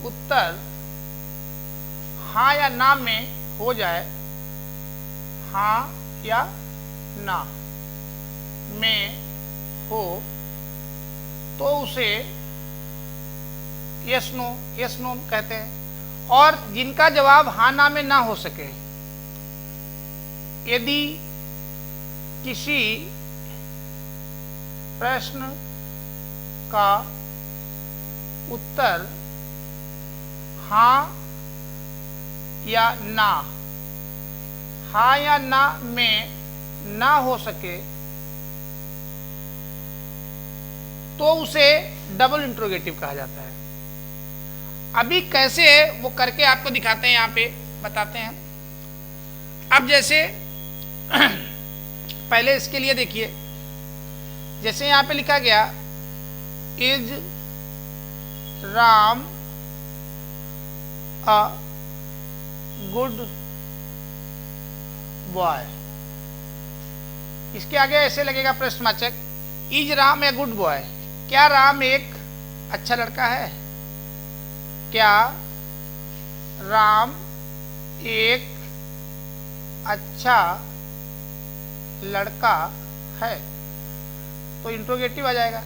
उत्तर हाँ या ना में हो जाए, हाँ या ना में हो, तो उसे यस नो कहते हैं। और जिनका जवाब हाँ ना में ना हो सके, यदि किसी प्रश्न का उत्तर हाँ या ना, हाँ या ना में ना हो सके, तो उसे डबल इंट्रोगेटिव कहा जाता है। अभी कैसे है वो करके आपको दिखाते हैं, यहाँ पे बताते हैं। अब जैसे पहले इसके लिए देखिए, जैसे यहाँ पे लिखा गया is Ram a good boy, इसके आगे ऐसे लगेगा प्रश्नवाचक, is Ram a good boy, क्या राम एक अच्छा लड़का है? क्या राम एक अच्छा लड़का है? तो इंट्रोगेटिव आ जाएगा।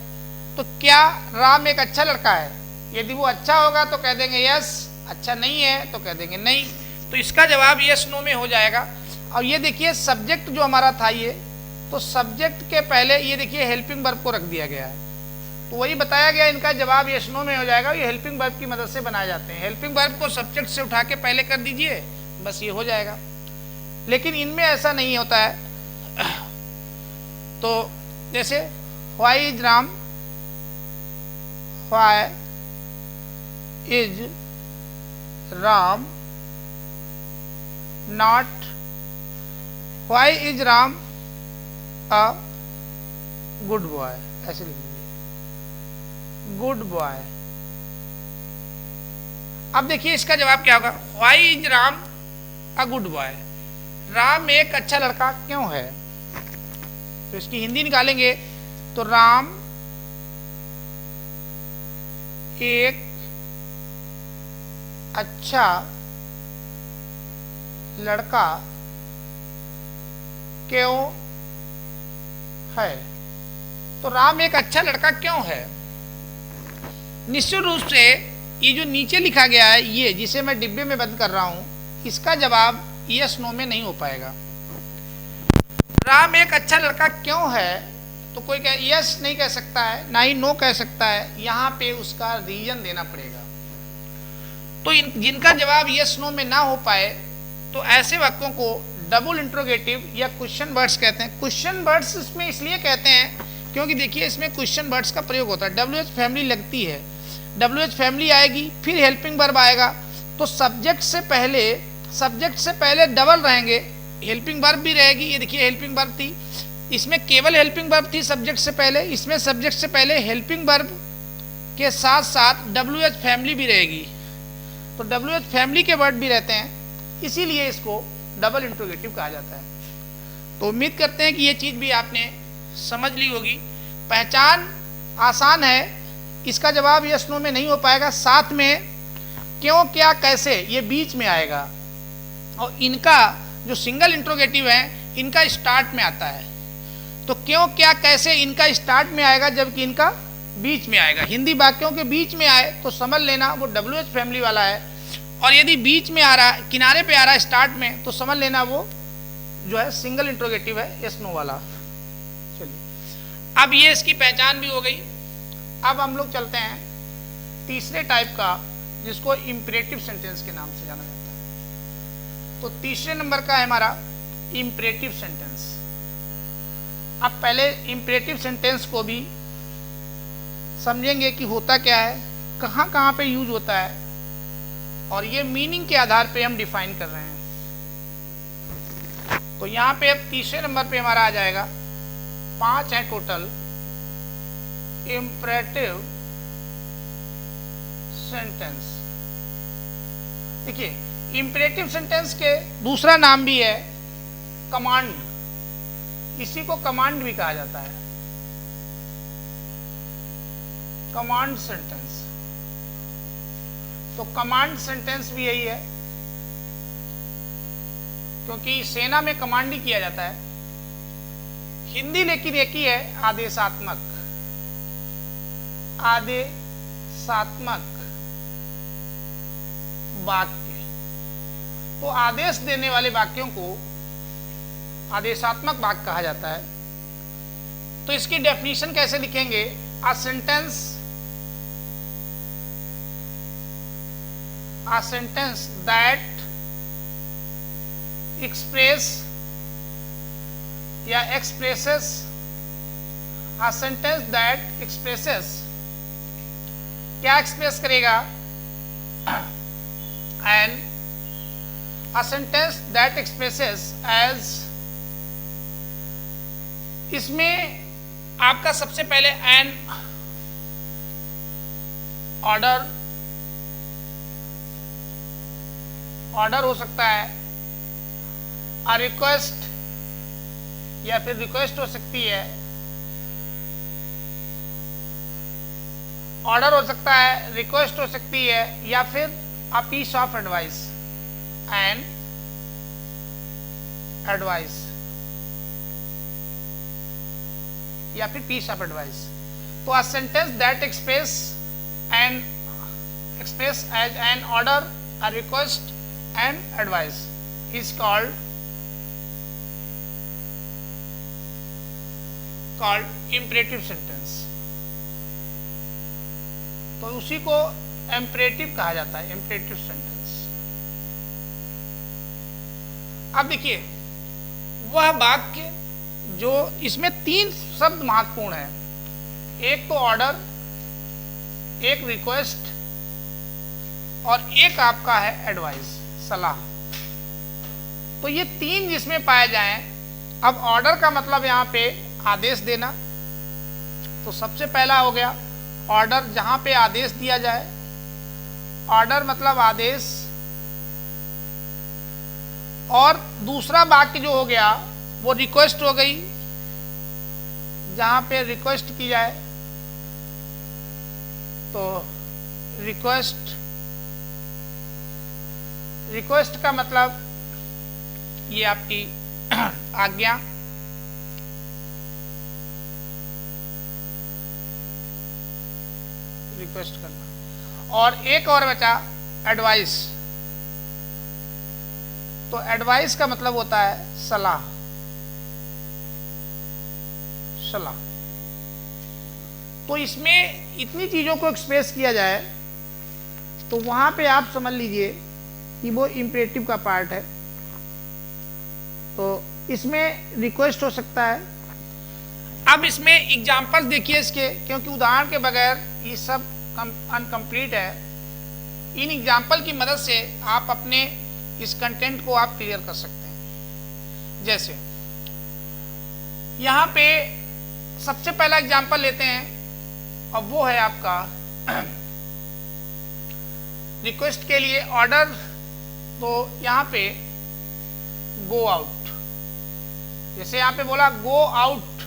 तो क्या राम एक अच्छा लड़का है? यदि वो अच्छा होगा तो कह देंगे यस, अच्छा नहीं है तो कह देंगे नहीं। तो इसका जवाब यस नो में हो जाएगा। और ये देखिए सब्जेक्ट जो हमारा था ये, तो सब्जेक्ट के पहले ये देखिए हेल्पिंग वर्ब को रख दिया गया है, तो वही बताया गया इनका जवाब यस नो में हो जाएगा। ये हेल्पिंग वर्ब की मदद से बनाए जाते हैं। हेल्पिंग वर्ब को सब्जेक्ट से उठा के पहले कर दीजिए, बस ये हो जाएगा। लेकिन इनमें ऐसा नहीं होता है। तो जैसे why is Ram, why is Ram not, why is Ram a good boy, ऐसे लिख लीजिए गुड बॉय। अब देखिए इसका जवाब क्या होगा, why is Ram a good boy, Ram एक अच्छा लड़का क्यों है? तो इसकी हिंदी निकालेंगे तो राम एक अच्छा लड़का क्यों है? तो राम एक अच्छा लड़का क्यों है? निश्चित रूप से ये जो नीचे लिखा गया है, ये जिसे मैं डिब्बे में बंद कर रहा हूं, इसका जवाब यस नो में नहीं हो पाएगा। राम एक अच्छा लड़का क्यों है, तो कोई यस नहीं कह सकता है, ना ही नो कह सकता है, यहां पे उसका रीजन देना पड़ेगा। तो जिनका जवाब यस नो में ना हो पाए, तो ऐसे वाक्यों को डबल इंट्रोगेटिव या क्वेश्चन वर्ड्स कहते हैं। क्वेश्चन वर्ड्स इसमें इसलिए कहते हैं क्योंकि देखिए इसमें क्वेश्चन वर्ड्स का प्रयोग होता है। WH फैमिली लगती है, WH फैमिली आएगी, फिर हेल्पिंग वर्ब आएगा, तो सब्जेक्ट से पहले डबल रहेंगे, हेल्पिंग वर्ब भी रहेगी। ये देखिए हेल्पिंग वर्ब थी, इसमें केवल हेल्पिंग वर्ब थी सब्जेक्ट से पहले, इसमें सब्जेक्ट से पहले हेल्पिंग वर्ब के साथ साथ WH फैमिली भी रहेगी। तो WH फैमिली के वर्ड भी रहते हैं, इसीलिए इसको डबल इंट्रोगेटिव कहा जाता है। तो उम्मीद करते हैं कि ये चीज़ भी आपने समझ ली होगी। पहचान आसान है, इसका जवाब यस नो में नहीं हो पाएगा, साथ में क्यों क्या कैसे ये बीच में आएगा, और इनका जो सिंगल इंट्रोगेटिव है इनका स्टार्ट में आता है। तो क्यों क्या कैसे इनका स्टार्ट में आएगा, जबकि इनका बीच में आएगा। हिंदी वाक्यों के बीच में आए तो समझ लेना वो WH फैमिली वाला है, और यदि बीच में आ रहा है, किनारे पे आ रहा है स्टार्ट में, तो समझ लेना वो जो है सिंगल इंट्रोगेटिव है, यस नो वाला। चलिए अब ये इसकी पहचान भी हो गई। अब हम लोग चलते हैं तीसरे टाइप का, जिसको इंपरेटिव सेंटेंस के नाम से जाना जाता है। तो तीसरे नंबर का है हमारा इंपरेटिव सेंटेंस। अब पहले इंपरेटिव सेंटेंस को भी समझेंगे कि होता क्या है, कहाँ कहाँ पे यूज होता है, और ये मीनिंग के आधार पे हम डिफाइन कर रहे हैं। तो यहां पे अब तीसरे नंबर पे हमारा आ जाएगा, 5 है टोटल इंपरेटिव सेंटेंस। देखिए, इंपरेटिव सेंटेंस के दूसरा नाम भी है कमांड, इसी को कमांड भी कहा जाता है, कमांड सेंटेंस। तो कमांड सेंटेंस भी यही है, क्योंकि सेना में कमांड ही किया जाता है। हिंदी लेकिन एक ही है, आदेशात्मक, आदेशात्मक वाक्य। तो आदेश देने वाले वाक्यों को आदेशात्मक वाक्य कहा जाता है। तो इसकी डेफिनेशन कैसे लिखेंगे? अ सेंटेंस दैट एक्सप्रेस या expresses, a sentence that expresses, क्या एक्सप्रेस करेगा? And a sentence that expresses as, इसमें आपका सबसे पहले एन ऑर्डर हो सकता है, अ रिक्वेस्ट या फिर रिक्वेस्ट हो सकती है, ऑर्डर हो सकता है, रिक्वेस्ट हो सकती है, या फिर a piece of advice, and advice, या फिर पीस ऑफ एडवाइस। तो a sentence that express as an order, a request and advice is called imperative sentence. तो उसी को इंपरेटिव कहा जाता है, इंपरेटिव सेंटेंस। अब देखिए, वह वाक्य जो इसमें 3 शब्द महत्वपूर्ण है, एक तो ऑर्डर, एक रिक्वेस्ट और एक आपका है एडवाइस, सलाह। तो ये 3 जिसमें पाए जाएं। अब ऑर्डर का मतलब यहां पे आदेश देना, तो सबसे पहला हो गया ऑर्डर, जहां पे आदेश दिया जाए। ऑर्डर मतलब आदेश। और दूसरा वाक्य जो हो गया वो रिक्वेस्ट हो गई, जहां पे रिक्वेस्ट की जाए। तो रिक्वेस्ट का मतलब ये आपकी आज्ञा। रिक्वेस्ट करना। और एक और बचा एडवाइस। तो एडवाइस का मतलब होता है सलाह, सलाह। तो इसमें इतनी चीजों को एक्सप्रेस किया जाए तो वहां पे आप समझ लीजिए कि वो इंपरेटिव का पार्ट है। तो इसमें रिक्वेस्ट हो सकता है। अब इसमें एग्जाम्पल देखिए इसके, क्योंकि उदाहरण के बगैर ये सब अनकम्प्लीट है। इन एग्जाम्पल की मदद से आप अपने इस कंटेंट को आप क्लियर कर सकते हैं। जैसे यहाँ पे सबसे पहला एग्जाम्पल लेते हैं, और वो है आपका रिक्वेस्ट के लिए ऑर्डर। तो यहाँ पे गो आउट, जैसे यहाँ पे बोला गो आउट।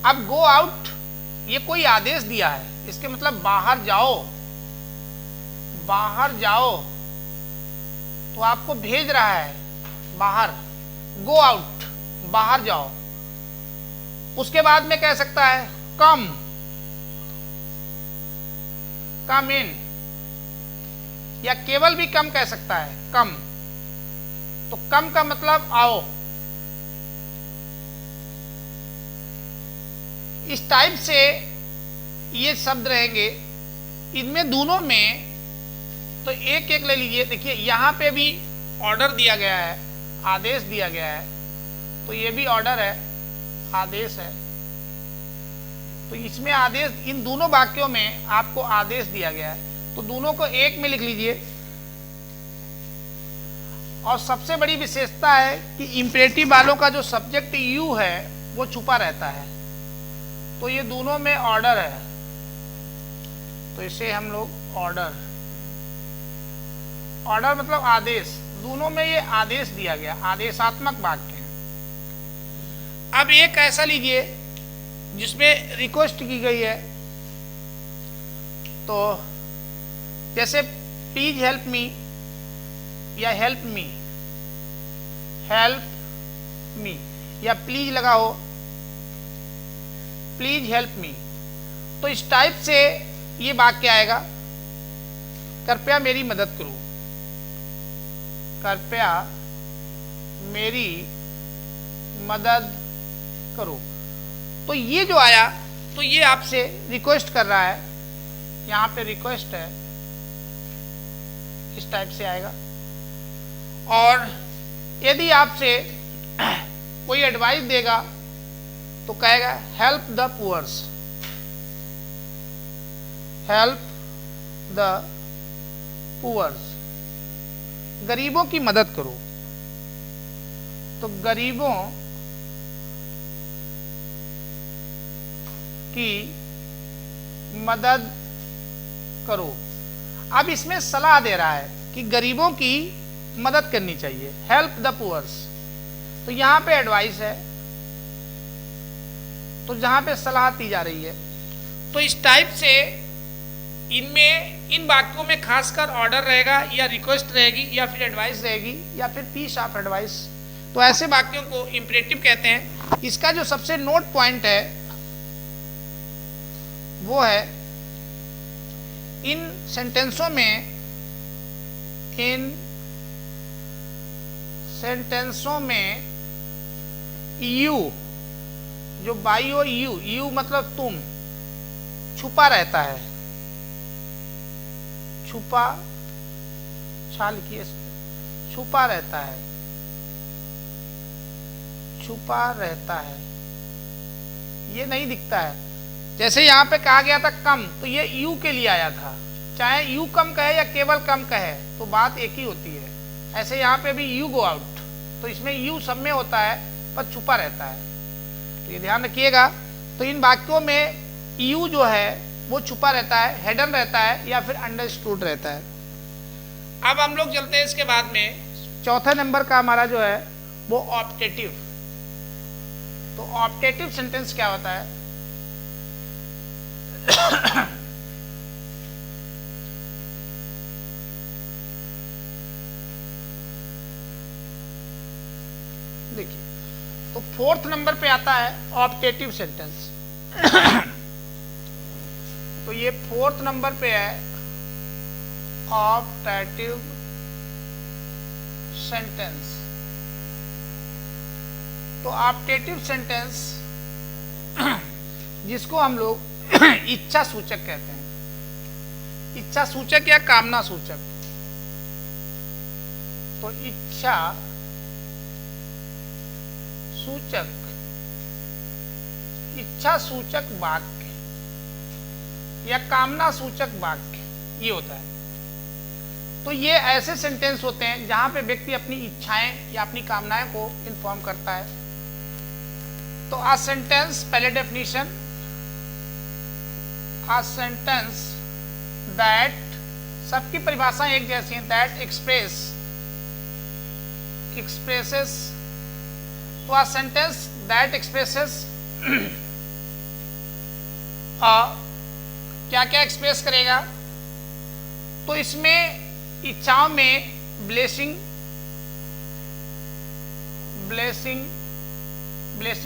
अब गो आउट ये कोई आदेश दिया है, इसके मतलब बाहर जाओ, बाहर जाओ। तो आपको भेज रहा है बाहर, गो आउट, बाहर जाओ। उसके बाद में कह सकता है कम, कम इन, या केवल भी कम कह सकता है, कम। तो कम का मतलब आओ। इस टाइप से ये शब्द रहेंगे। इनमें दोनों में तो एक एक ले लीजिए। देखिए यहाँ पे भी ऑर्डर दिया गया है, आदेश दिया गया है। तो ये भी ऑर्डर है, आदेश है। तो इसमें आदेश, इन दोनों वाक्यों में आपको आदेश दिया गया है। तो दोनों को एक में लिख लीजिए। और सबसे बड़ी विशेषता है कि इम्परेटिव वालों का जो सब्जेक्ट यू है वो छुपा रहता है, तो ये दोनों में ऑर्डर है, तो इसे हम लोग ऑर्डर मतलब आदेश, दोनों में ये आदेश दिया गया, आदेशात्मक वाक्य है। अब एक ऐसा लीजिए जिसमें रिक्वेस्ट की गई है, तो जैसे प्लीज हेल्प मी या हेल्प मी या प्लीज लगाओ, प्लीज हेल्प मी, तो इस टाइप से ये वाक्य आएगा, कृपया मेरी मदद करो, कृपया मेरी मदद करो। तो ये जो आया, तो ये आपसे रिक्वेस्ट कर रहा है, यहां पे रिक्वेस्ट है, इस टाइप से आएगा। और यदि आपसे कोई एडवाइस देगा तो कहेगा help the poors, help the poors, गरीबों की मदद करो, तो गरीबों की मदद करो। अब इसमें सलाह दे रहा है कि गरीबों की मदद करनी चाहिए, हेल्प द पुअर्स, तो यहां पे एडवाइस है, तो जहां पे सलाह दी जा रही है। तो इस टाइप से इनमें, इन वाक्यों में खासकर ऑर्डर रहेगा या रिक्वेस्ट रहेगी या फिर एडवाइस रहेगी या फिर पीस ऑफ एडवाइस, तो ऐसे वाक्यों को इंपरेटिव कहते हैं। इसका जो सबसे नोट पॉइंट है वो है इन सेंटेंसों में यू, जो बायो यू मतलब तुम, छुपा रहता है, छुपा, छाल किए, छुपा रहता है, छुपा रहता है, ये नहीं दिखता है। जैसे यहां पे कहा गया था कम, तो ये यू के लिए आया था, चाहे यू कम कहे या केवल कम कहे तो बात एक ही होती है। ऐसे यहाँ पे भी यू गो आउट, तो इसमें यू सब में होता है पर छुपा रहता है, तो ये ध्यान रखिएगा। तो इन वाक्यों में यू जो है वो छुपा रहता है, हिडन रहता है या फिर अंडरस्टूड रहता है। अब हम लोग चलते हैं इसके बाद में, चौथा नंबर का हमारा जो है वो ऑप्टेटिव। तो ऑप्टेटिव सेंटेंस क्या होता है? देखिए, तो फोर्थ नंबर पे आता है ऑप्टेटिव सेंटेंस। तो ये फोर्थ नंबर पे है ऑप्टेटिव सेंटेंस। तो ऑप्टेटिव सेंटेंस जिसको हम लोग इच्छा सूचक कहते हैं, इच्छा सूचक या कामना सूचक। तो इच्छा सूचक, इच्छा सूचक वाक्य या कामना सूचक वाक्य ये होता है। तो ये ऐसे सेंटेंस होते हैं जहां पे व्यक्ति अपनी इच्छाएं या अपनी कामनाएं को इन्फॉर्म करता है। तो आ सेंटेंस, पहले डेफिनेशन, आ सेंटेंस दैट, सबकी परिभाषा एक जैसी है, दैट एक्सप्रेसेस। तो आ सेंटेंस दैट एक्सप्रेसेस क्या क्या एक्सप्रेस करेगा? तो इसमें इच्छाओं में ब्लेसिंग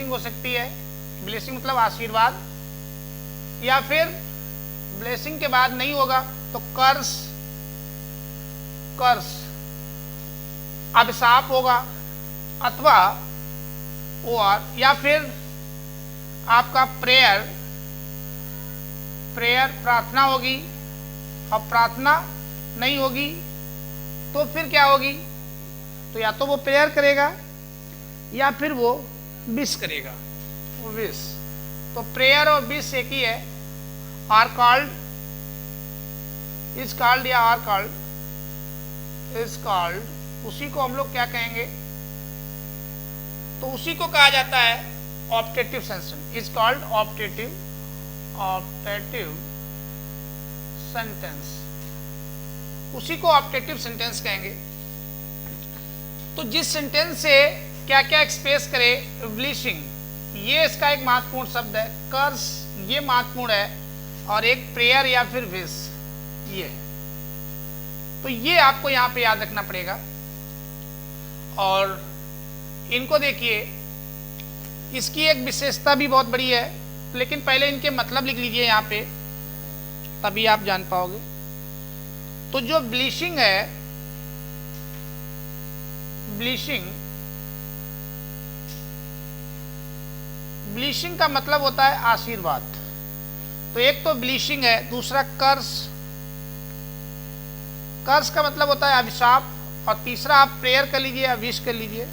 हो सकती है, ब्लेसिंग मतलब आशीर्वाद, या फिर ब्लेसिंग के बाद नहीं होगा तो कर्स अभिशाप होगा, अथवा और या फिर आपका प्रेयर प्रार्थना होगी, और प्रार्थना नहीं होगी तो फिर क्या होगी? तो या तो वो प्रेयर करेगा या फिर वो विश करेगा, वो विश। तो प्रेयर और विश एक ही है। आर कॉल्ड, इज कॉल्ड या आर कॉल्ड, इज कॉल्ड उसी को हम लोग क्या कहेंगे, तो उसी को कहा जाता है optative sentence, is called optative sentence, उसी को ऑप्टेटिव सेंटेंस कहेंगे। तो जिस सेंटेंस से क्या क्या एक्सप्रेस करे, ब्लीचिंग ये इसका एक महत्वपूर्ण शब्द है, कर्स ये महत्वपूर्ण है, और एक प्रेयर या फिर विश ये, तो ये आपको यहां पे याद रखना पड़ेगा। और इनको देखिए, इसकी एक विशेषता भी बहुत बड़ी है, लेकिन पहले इनके मतलब लिख लीजिए यहाँ पे, तभी आप जान पाओगे। तो जो ब्लीचिंग है, ब्लीचिंग का मतलब होता है आशीर्वाद। तो एक तो ब्लीचिंग है, दूसरा कर्स का मतलब होता है अभिशाप, और तीसरा आप प्रेयर कर लीजिए या विश कर लीजिए।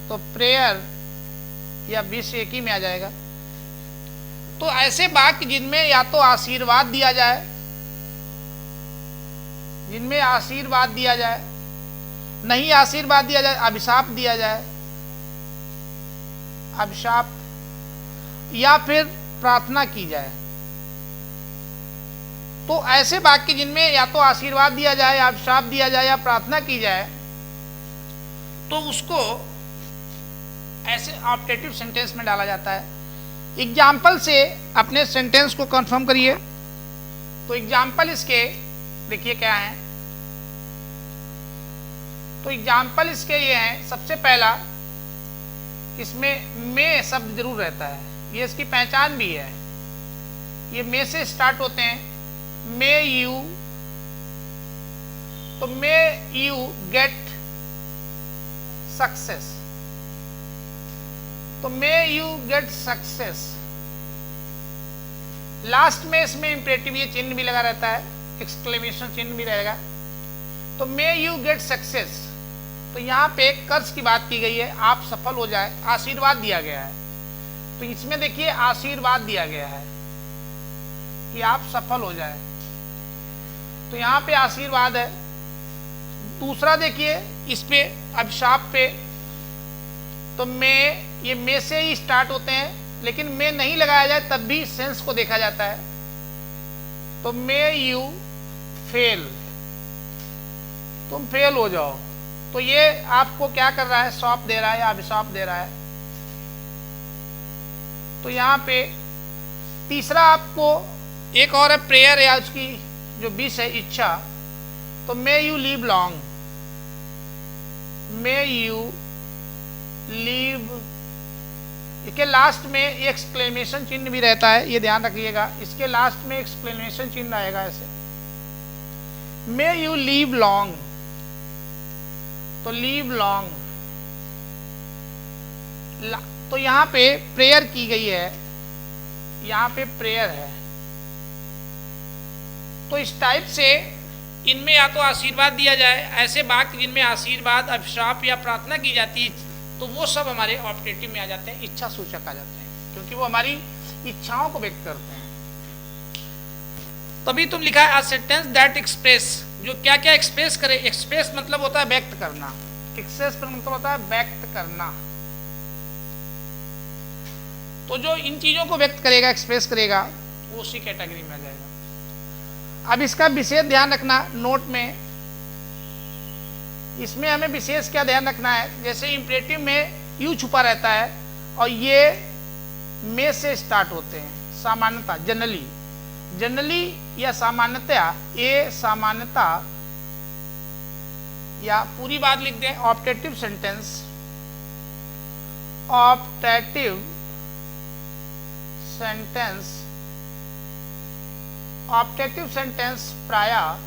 तो प्रेयर या विश एक ही में आ जाएगा। तो ऐसे वाक्य जिनमें या तो आशीर्वाद दिया जाए, नहीं आशीर्वाद दिया जाए, अभिशाप दिया जाए, अभिशाप, या फिर प्रार्थना की जाए। तो ऐसे वाक्य जिनमें या तो आशीर्वाद दिया जाए, या अभिशाप दिया जाए, या प्रार्थना की जाए, तो उसको ऐसे ऑप्टेटिव सेंटेंस में डाला जाता है। एग्जाम्पल से अपने सेंटेंस को कंफर्म करिए। तो एग्जाम्पल इसके देखिए क्या है। तो एग्जाम्पल इसके ये हैं, सबसे पहला इसमें मे शब्द जरूर रहता है, ये इसकी पहचान भी है। ये मे से स्टार्ट होते हैं, मे यू, तो मे यू गेट सक्सेस, तो may you get success. Last में इसमें इंपरेटिव ये चिन्ह भी लगा रहता है, एक्सक्लेमेशन चिन्ह भी रहेगा। तो मे यू गेट सक्सेस, तो यहाँ पे कर्ज की बात की गई है, आप सफल हो जाए, आशीर्वाद दिया गया है। तो इसमें देखिए आशीर्वाद दिया गया है कि आप सफल हो जाए, तो यहाँ पे आशीर्वाद है। दूसरा देखिए इस पे अभिशाप पे, तो मे, ये मे से ही स्टार्ट होते हैं, लेकिन मे नहीं लगाया जाए तब भी सेंस को देखा जाता है। तो मे यू फेल, तुम फेल हो जाओ, तो ये आपको क्या कर रहा है, सौंप दे रहा है या अभिशाप दे रहा है। तो यहाँ पे तीसरा आपको एक और है प्रेयर, या उसकी जो विश है, इच्छा। तो may you leave long, may you leave, इसके लास्ट में एक्सक्लेमेशन चिन्ह भी रहता है, ये ध्यान रखिएगा। इसके लास्ट में एक्सक्लेमेशन चिन्ह आएगा ऐसे, मे यू लीव लॉन्ग, तो लीव लॉन्ग, तो यहां पे प्रेयर की गई है, यहां पे प्रेयर है। तो इस टाइप से इनमें या तो आशीर्वाद दिया जाए, ऐसे वाक्य जिनमें आशीर्वाद, अभिशाप या प्रार्थना की जाती है, तो वो सब हमारे ऑप्टेटिव में आ जाते हैं, इच्छा सूचक आ जाते हैं, क्योंकि वो हमारी इच्छाओं को व्यक्त करते हैं। तभी तुम लिखा है अ सेंटेंस दैट एक्सप्रेस, जो क्या क्या एक्सप्रेस करे। एक्सप्रेस मतलब होता है व्यक्त करना, एक्सप्रेस पर मतलब होता है व्यक्त करना। तो जो इन चीजों को व्यक्त करेगा, एक्सप्रेस करेगा, वो उसी कैटेगरी में आ जाएगा। अब इसका विशेष ध्यान रखना नोट में, इसमें हमें विशेष क्या ध्यान रखना है, जैसे इंपरेटिव में यू छुपा रहता है और ये में से स्टार्ट होते हैं, सामान्यता, जनरली या सामान्यतया, ये सामान्यता, या पूरी बात लिख दें optative sentence, optative sentence, optative sentence प्रायः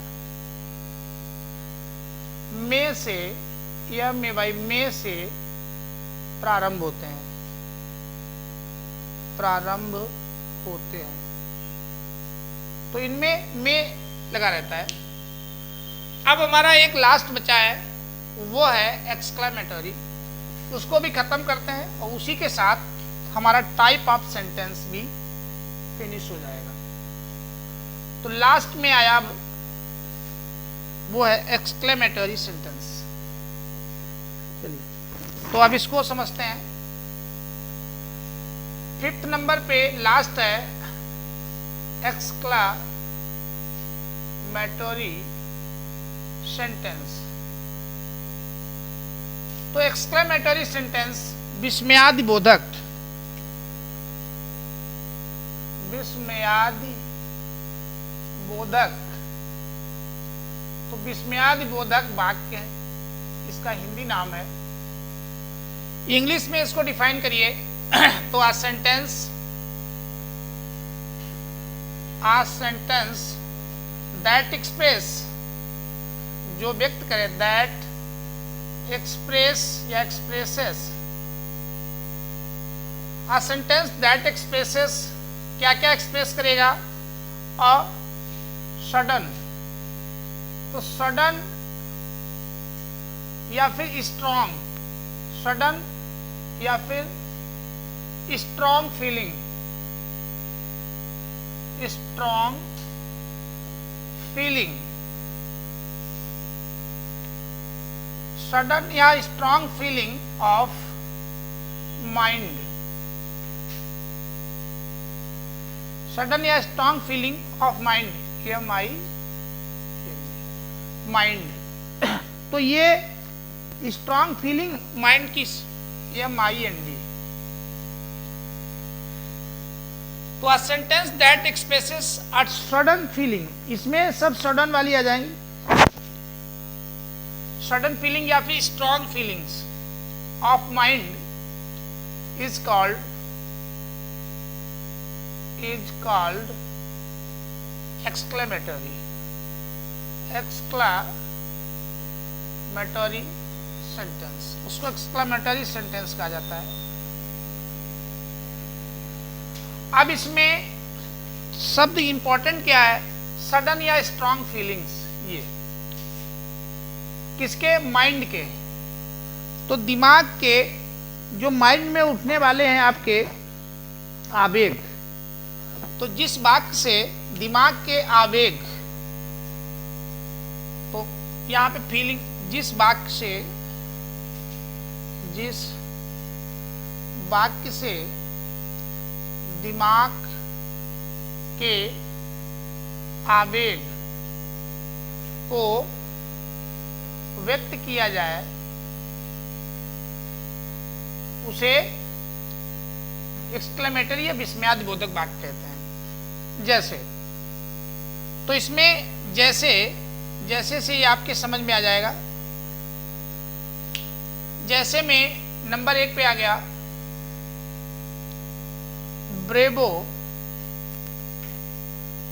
में से या में से प्रारंभ होते हैं, तो इनमें में लगा रहता है। अब हमारा एक लास्ट बचा है, वो है एक्सक्लेमेटरी, उसको भी खत्म करते हैं और उसी के साथ हमारा टाइप ऑफ सेंटेंस भी फिनिश हो जाएगा। तो लास्ट में आया वो है एक्सक्लेमेटरी सेंटेंस। चलिए तो अब इसको समझते हैं। 5th नंबर पे लास्ट है एक्सक्लेमेटरी सेंटेंस। तो एक्सक्लेमेटरी सेंटेंस विस्मयादि बोधक, विस्मयादि बोधक, तो विस्मयादि बोधक वाक्य है, इसका हिंदी नाम है। इंग्लिश में इसको डिफाइन करिए तो आ सेंटेंस दैट एक्सप्रेस, जो व्यक्त करे, दैट एक्सप्रेस या expresses, a sentence that expresses क्या क्या एक्सप्रेस करेगा? अ सडन, तो सडन या फिर स्ट्रॉन्ग, सडन या फिर strong feeling, strong feeling, sudden या strong feeling of mind, sudden या strong feeling of mind, mind. तो ये स्ट्रॉन्ग फीलिंग माइंड की MIND। तो a sentence that expresses a sudden feeling, इसमें सब सडन वाली आ जाएंगी, सडन फीलिंग या फिर strong feelings of mind is called exclamatory sentence, उसको एक्सक्लेमेटरी सेंटेंस कहा जाता है। अब इसमें शब्द इंपॉर्टेंट क्या है? सडन या स्ट्रॉन्ग फीलिंग्स, ये किसके? माइंड के। तो दिमाग के, जो माइंड में उठने वाले हैं आपके आवेग, तो जिस वाक्य से दिमाग के आवेग, तो यहां पे फीलिंग, जिस वाक्य से दिमाग के आवेग को व्यक्त किया जाए उसे एक्सक्लेमेटरी या विस्मयादि बोधक वाक्य कहते हैं। जैसे, तो इसमें जैसे से ये आपके समझ में आ जाएगा। जैसे में नंबर 1 पे आ गया ब्रेवो,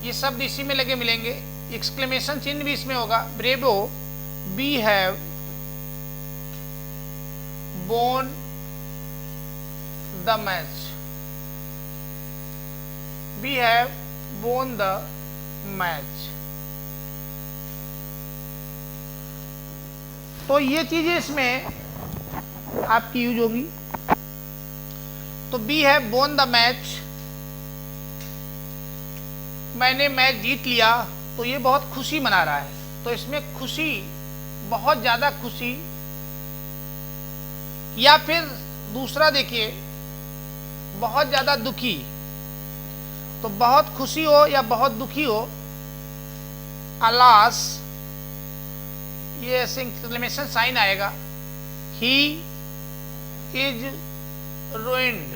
ये शब्द इसी में लगे मिलेंगे, एक्सक्लेमेशन चिन्ह भी इसमें होगा। Bravo, we have won the match, we have won the match. तो ये चीजें इसमें आपकी यूज होगी। तो बी है बोन द मैच, मैंने मैच जीत लिया, तो ये बहुत खुशी मना रहा है, तो इसमें खुशी, बहुत ज्यादा खुशी। या फिर दूसरा देखिए, बहुत ज्यादा दुखी, तो बहुत खुशी हो या बहुत दुखी हो, अलास, ये ऐसे एक्सक्लेमेशन साइन आएगा। ही इज रुइंड,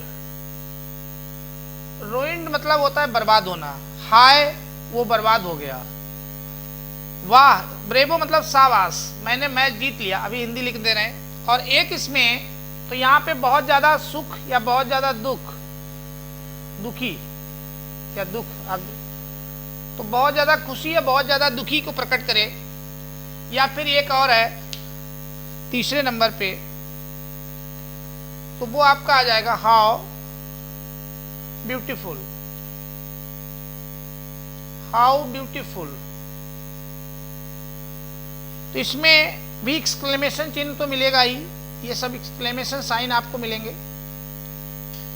रुइंड मतलब होता है बर्बाद होना। हाय, वो बर्बाद हो गया। वाह, ब्रेवो मतलब शाबाश, मैंने मैच जीत लिया, अभी हिंदी लिख दे रहे हैं। और एक इसमें, तो यहाँ पे बहुत ज्यादा सुख या बहुत ज्यादा दुख, दुखी या दुख, तो बहुत ज्यादा खुशी या बहुत ज्यादा दुखी को प्रकट करे। या फिर एक और है तीसरे नंबर पे, तो वो आपका आ जाएगा हाउ ब्यूटीफुल, हाउ ब्यूटीफुल। तो इसमें भी एक्सक्लेमेशन चिन्ह तो मिलेगा ही, ये सब एक्सक्लेमेशन साइन आपको मिलेंगे।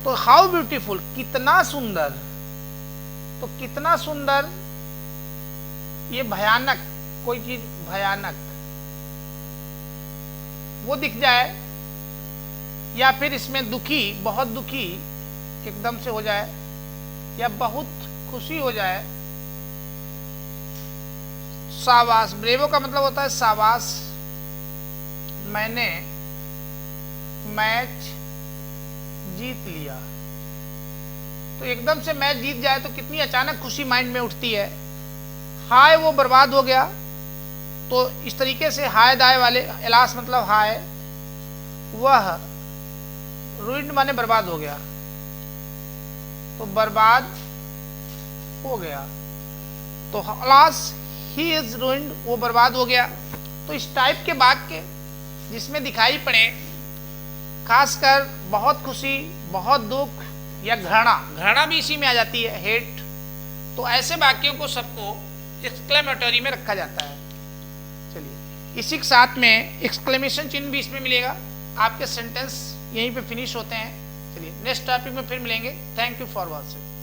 तो हाउ ब्यूटीफुल, कितना सुंदर, तो कितना सुंदर, ये भयानक कोई चीज भयानक वो दिख जाए, या फिर इसमें दुखी, बहुत दुखी एकदम से हो जाए, या बहुत खुशी हो जाए। शाबाश, ब्रेवो का मतलब होता है शाबाश, मैंने मैच जीत लिया। तो एकदम से मैच जीत जाए तो कितनी अचानक खुशी माइंड में उठती है। हाय वो बर्बाद हो गया, तो इस तरीके से हाय दाय वाले, एलास मतलब हाय, वह रुइंड माने बर्बाद हो गया, तो बर्बाद हो गया, तो अलास ही इज रुइंड, वो बर्बाद हो गया। तो इस टाइप के वाक्य जिसमें दिखाई पड़े खासकर बहुत खुशी, बहुत दुख या घृणा, घृणा भी इसी में आ जाती है, हेट, तो ऐसे वाक्यों को सबको एक्सक्लेमेटरी में रखा जाता है। चलिए, इसी के साथ में एक्सक्लेमेशन चिन्ह भी इसमें मिलेगा। आपके सेंटेंस यहीं पे फिनिश होते हैं। चलिए नेक्स्ट टॉपिक में फिर मिलेंगे। Thank you for watching.